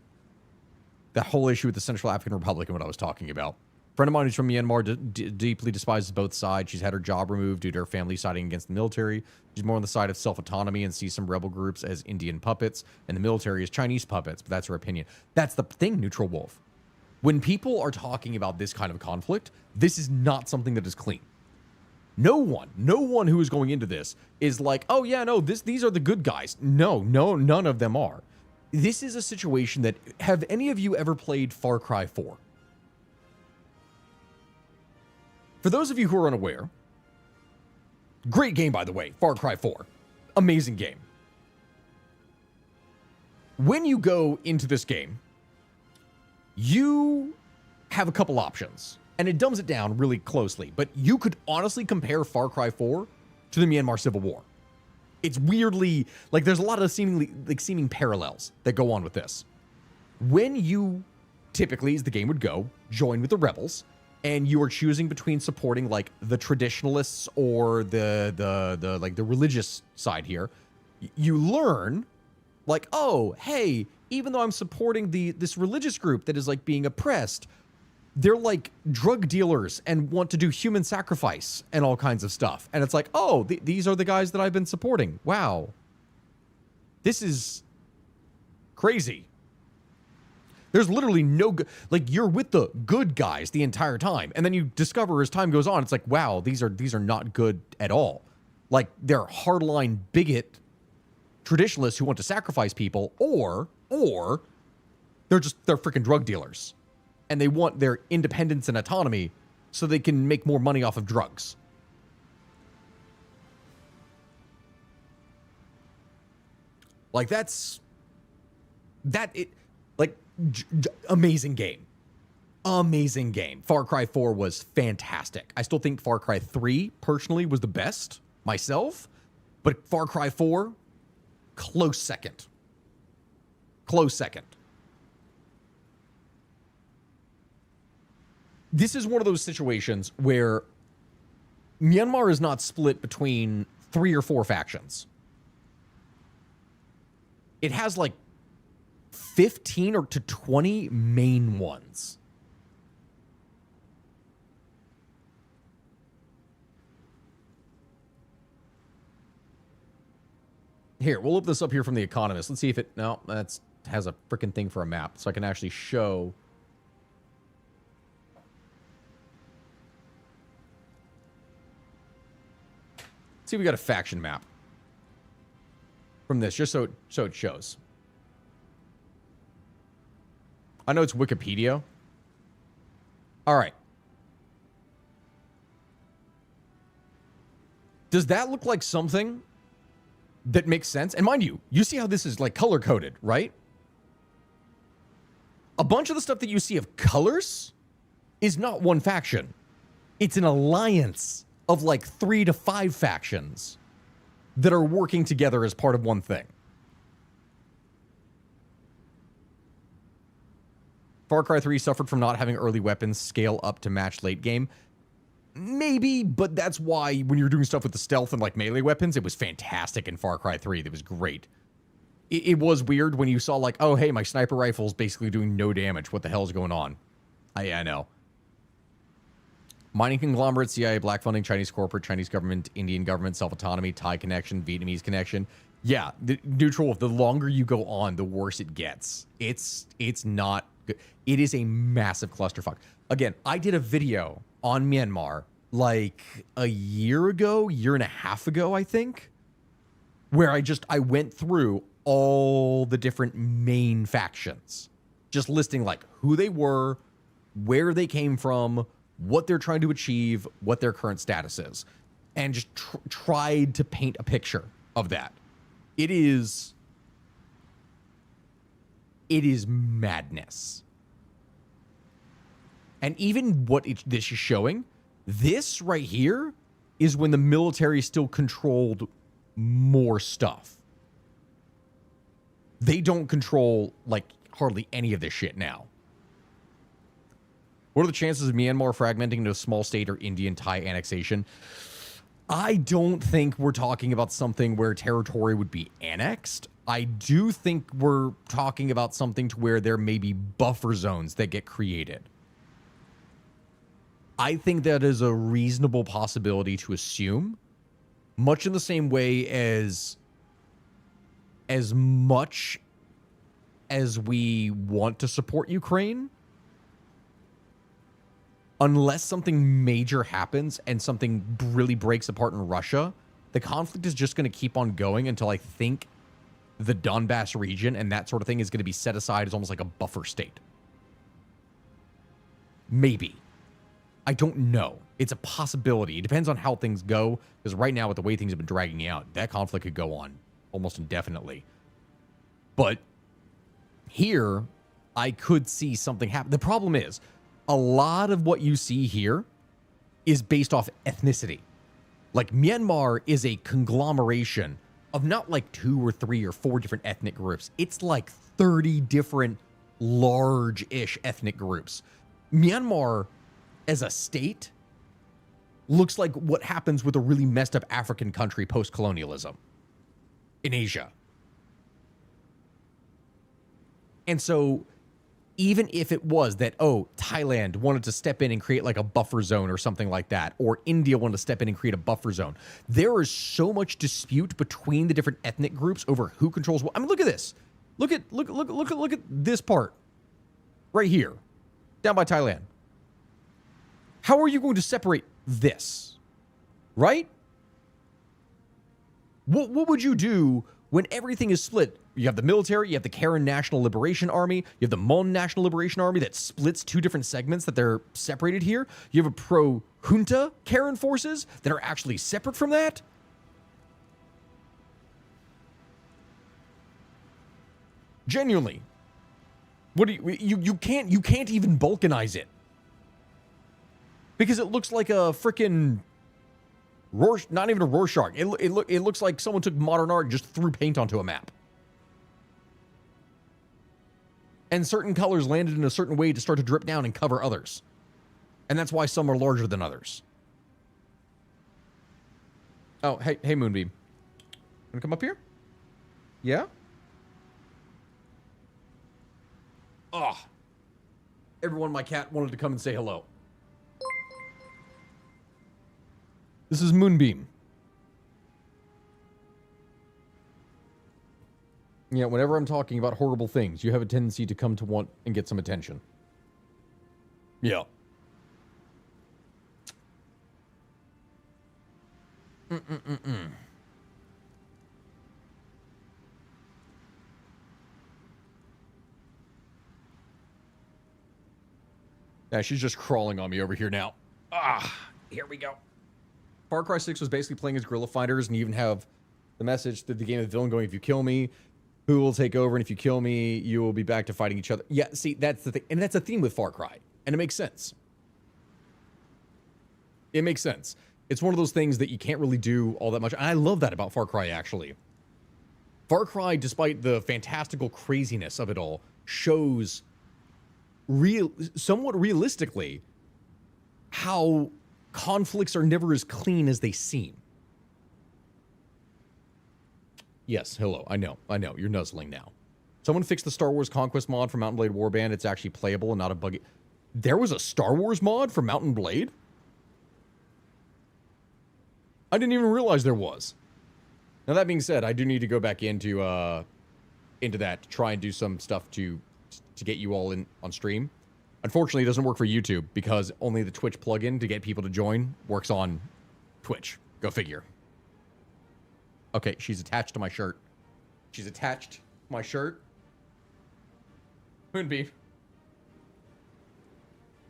that whole issue with the Central African Republic and what I was talking about. A friend of mine who's from Myanmar deeply despises both sides. She's had her job removed due to her family siding against the military. She's more on the side of self-autonomy and sees some rebel groups as Indian puppets and the military as Chinese puppets, but that's her opinion. That's the thing, Neutral Wolf. When people are talking about this kind of conflict, this is not something that is clean. No one who is going into this is like, oh yeah, no, these are the good guys. No, none of them are. This is a situation that, have any of you ever played Far Cry 4? For those of you who are unaware, great game, by the way, Far Cry 4. Amazing game. When you go into this game, you have a couple options, and it dumbs it down really closely, but you could honestly compare Far Cry 4 to the Myanmar Civil War. It's weirdly, like, there's a lot of seeming parallels that go on with this. When you typically, as the game would go, join with the rebels, and you are choosing between supporting like the traditionalists or the religious side here, you learn like, oh, hey, even though I'm supporting this religious group that is like being oppressed, they're like drug dealers and want to do human sacrifice and all kinds of stuff. And it's like, oh, these are the guys that I've been supporting. Wow. This is crazy. There's literally no good, like, you're with the good guys the entire time. And then you discover as time goes on, it's like, wow, these are not good at all. Like, they're hardline bigot traditionalists who want to sacrifice people, or they're freaking drug dealers. And they want their independence and autonomy so they can make more money off of drugs. Like, amazing game. Amazing game. Far Cry 4 was fantastic. I still think Far Cry 3, personally, was the best myself. But Far Cry 4, close second. Close second. This is one of those situations where Myanmar is not split between 3 or 4 factions. It has like 15 or to 20 main ones. Here, we'll look this up here from The Economist. Let's see if it... No, that has a freaking thing for a map, so I can actually show... See, we got a faction map from this, just so it shows. I know it's Wikipedia. All right. Does that look like something that makes sense? And mind you, you see how this is like color coded, right? A bunch of the stuff that you see of colors is not one faction. It's an alliance of like 3 to 5 factions that are working together as part of one thing. Far Cry 3 suffered from not having early weapons scale up to match late game. Maybe, but that's why when you're doing stuff with the stealth and like melee weapons, it was fantastic in Far Cry 3. That was great. It was weird when you saw like, oh, hey, my sniper rifle's basically doing no damage. What the hell is going on? Yeah, I know. Mining conglomerate, CIA, black funding, Chinese corporate, Chinese government, Indian government, self-autonomy, Thai connection, Vietnamese connection. Yeah, the neutral, the longer you go on, the worse it gets. It's not good. It is a massive clusterfuck. Again, I did a video on Myanmar like a year and a half ago, I think, where I went through all the different main factions, just listing like who they were, where they came from, what they're trying to achieve, what their current status is, and just tried to paint a picture of that. It is madness. And even what this is showing, this right here is when the military still controlled more stuff. They don't control like hardly any of this shit now. What are the chances of Myanmar fragmenting into a small state or Indian Thai annexation? I don't think we're talking about something where territory would be annexed. I do think we're talking about something to where there may be buffer zones that get created. I think that is a reasonable possibility to assume, much in the same way as much as we want to support Ukraine, unless something major happens and something really breaks apart in Russia, the conflict is just going to keep on going until I think the Donbass region and that sort of thing is going to be set aside as almost like a buffer state. Maybe. I don't know. It's a possibility. It depends on how things go, because right now with the way things have been dragging out, that conflict could go on almost indefinitely. But here, I could see something happen. The problem is, a lot of what you see here is based off ethnicity. Like, Myanmar is a conglomeration of not like 2 or 3 or 4 different ethnic groups. It's like 30 different large-ish ethnic groups. Myanmar, as a state, looks like what happens with a really messed up African country post-colonialism in Asia. And so even if it was that, oh, Thailand wanted to step in and create like a buffer zone or something like that, or India wanted to step in and create a buffer zone, there is so much dispute between the different ethnic groups over who controls what. I mean, look at this. Look at this part right here, down by Thailand. How are you going to separate this, right? What would you do when everything is split? You have the military, you have the Karen National Liberation Army, you have the Mon National Liberation Army that splits 2 different segments that they're separated here. You have a pro-junta Karen forces that are actually separate from that. Genuinely. What do you can't even balkanize it. Because it looks like a freaking not even a Rorschach. It looks like someone took modern art and just threw paint onto a map. And certain colors landed in a certain way to start to drip down and cover others. And that's why some are larger than others. Oh, hey, Moonbeam. Wanna come up here? Yeah? Oh. Everyone, my cat wanted to come and say hello. This is Moonbeam. Yeah, whenever I'm talking about horrible things, you have a tendency to come to want and get some attention. Yeah. Yeah, she's just crawling on me over here now. Here we go. Far Cry 6 was basically playing as guerrilla fighters, and you even have the message through the game of the villain going, if you kill me, who will take over? And if you kill me, you will be back to fighting each other. Yeah, see, that's the thing. And that's a theme with Far Cry. And it makes sense. It makes sense. It's one of those things that you can't really do all that much. And I love that about Far Cry, actually. Far Cry, despite the fantastical craziness of it all, shows somewhat realistically how conflicts are never as clean as they seem. Yes, hello. I know. You're nuzzling now. Someone fixed the Star Wars Conquest mod for Mountain Blade Warband. It's actually playable and not a buggy. There was a Star Wars mod for Mountain Blade? I didn't even realize there was. Now, that being said, I do need to go back into that to try and do some stuff to get you all in on stream. Unfortunately, it doesn't work for YouTube because only the Twitch plugin to get people to join works on Twitch. Go figure. Okay, she's attached to my shirt. She's attached to my shirt. Moonbeam.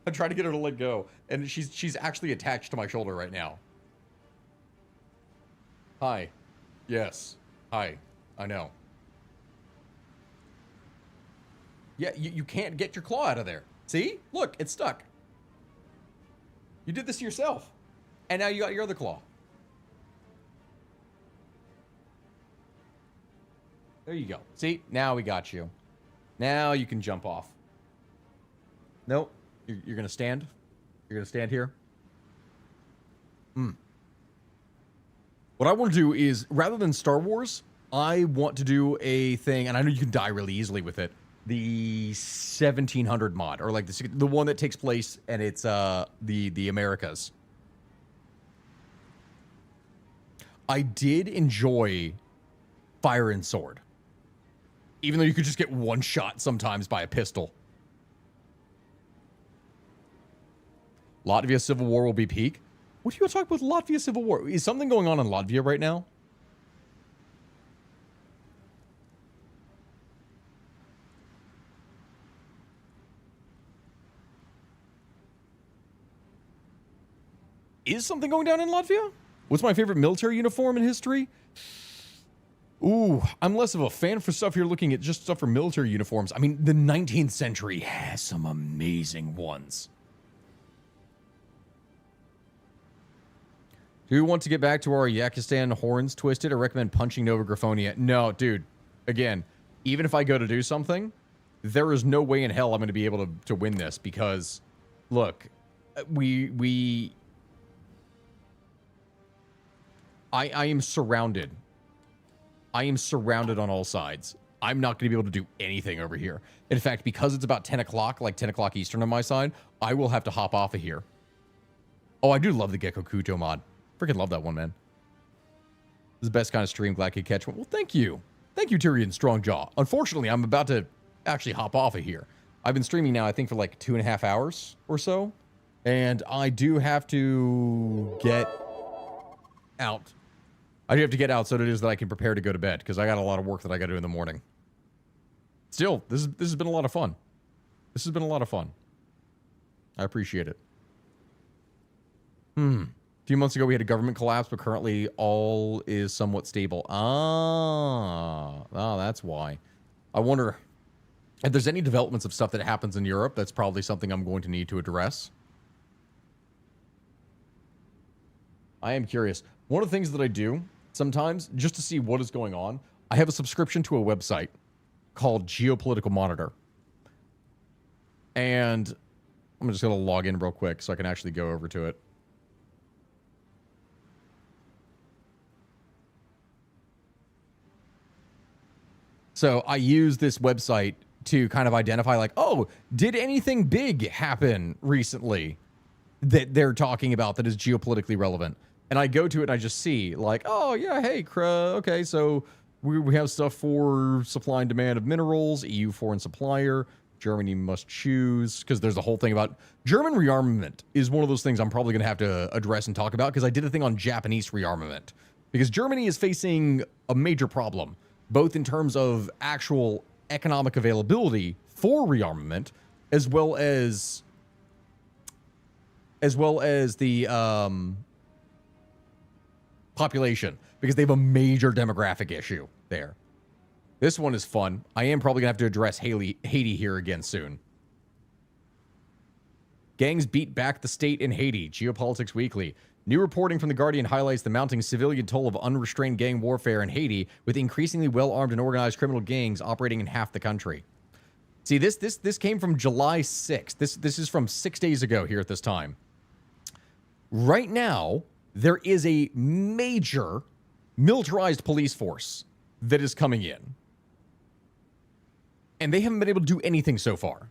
I tried to get her to let go, and she's actually attached to my shoulder right now. Hi. Yes. Hi. I know. Yeah, you can't get your claw out of there. See? Look, it's stuck. You did this yourself. And now you got your other claw. There you go. See? Now we got you. Now you can jump off. Nope. You're going to stand? You're going to stand here? What I want to do is, rather than Star Wars, I want to do a thing, and I know you can die really easily with it, the 1700 mod, or like the one that takes place, and it's the Americas. I did enjoy Fire and Sword, even though you could just get one shot sometimes by a pistol. Latvia Civil War will be peak. What are you talking about Latvia Civil War? Is something going on in Latvia right now? Is something going down in Latvia? What's my favorite military uniform in history? Ooh, I'm less of a fan for stuff here looking at just stuff for military uniforms. I mean, the 19th century has some amazing ones. Do we want to get back to our Yakistan horns twisted? I recommend punching Nova Graphonia. No, dude. Again, even if I go to do something, there is no way in hell I'm going to be able to win this because, look, I am surrounded. I am surrounded on all sides. I'm not going to be able to do anything over here. In fact, because it's about 10 o'clock, like 10 o'clock Eastern on my side, I will have to hop off of here. Oh, I do love the Gecko Kuto mod. Freaking love that one, man. This is the best kind of stream. Glad I could catch one. Well, thank you. Thank you, Tyrion Strongjaw. Unfortunately, I'm about to actually hop off of here. I've been streaming now, I think, for like 2.5 hours or so. And I do have to get out. I do have to get out so that it is that I can prepare to go to bed, because I got a lot of work that I got to do in the morning. Still, this has been a lot of fun. This has been a lot of fun. I appreciate it. A few months ago, we had a government collapse, but currently all is somewhat stable. That's why. I wonder if there's any developments of stuff that happens in Europe. That's probably something I'm going to need to address. I am curious. One of the things that I do sometimes, just to see what is going on, I have a subscription to a website called Geopolitical Monitor. And I'm just going to log in real quick so I can actually go over to it. So I use this website to kind of identify like, oh, did anything big happen recently that they're talking about that is geopolitically relevant? And I go to it and I just see like, oh, yeah, hey, okay, so we have stuff for supply and demand of minerals, EU foreign supplier, Germany must choose, because there's a whole thing about German rearmament is one of those things I'm probably going to have to address and talk about, because I did a thing on Japanese rearmament, because Germany is facing a major problem, both in terms of actual economic availability for rearmament, as well as the population, because they have a major demographic issue there. This one is fun. I am probably gonna have to address Haiti here again soon. Gangs beat back the state in Haiti. Geopolitics Weekly. New reporting from The Guardian highlights the mounting civilian toll of unrestrained gang warfare in Haiti, with increasingly well-armed and organized criminal gangs operating in half the country. See, this came from July 6th. This is from 6 days ago here at this time. Right now, there is a major militarized police force that is coming in. And they haven't been able to do anything so far.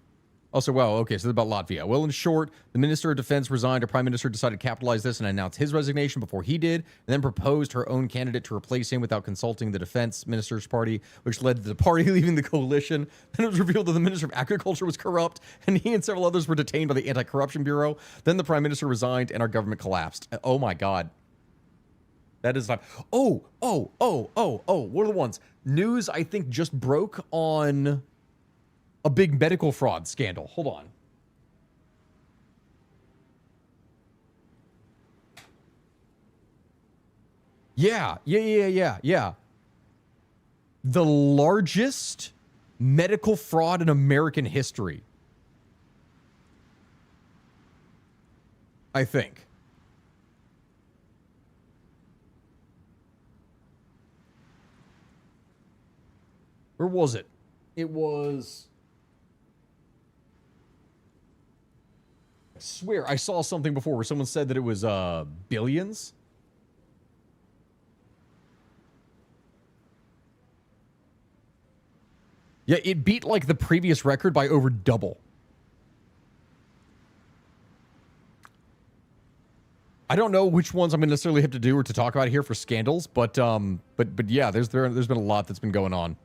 Also, wow, okay, so about Latvia. Well, in short, the Minister of Defense resigned. Our Prime Minister decided to capitalize this and announce his resignation before he did, and then proposed her own candidate to replace him without consulting the Defense Minister's Party, which led to the party leaving the coalition. Then it was revealed that the Minister of Agriculture was corrupt, and he and several others were detained by the Anti-Corruption Bureau. Then the Prime Minister resigned, and our government collapsed. Oh, my God. That is not... Oh, what are the ones? News, I think, just broke on... a big medical fraud scandal. Hold on. Yeah. The largest medical fraud in American history. I think. Where was it? It was... I swear I saw something before where someone said that it was billions. Yeah, it beat like the previous record by over double. I don't know which ones I'm going to necessarily have to do or to talk about here for scandals, but yeah, there's been a lot that's been going on.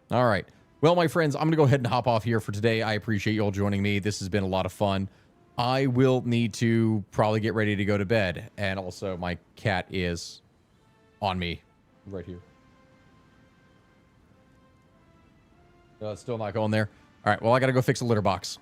All right. Well, my friends, I'm going to go ahead and hop off here for today. I appreciate you all joining me. This has been a lot of fun. I will need to probably get ready to go to bed. And also, my cat is on me right here. It's still not going there. All right, well, I got to go fix a litter box.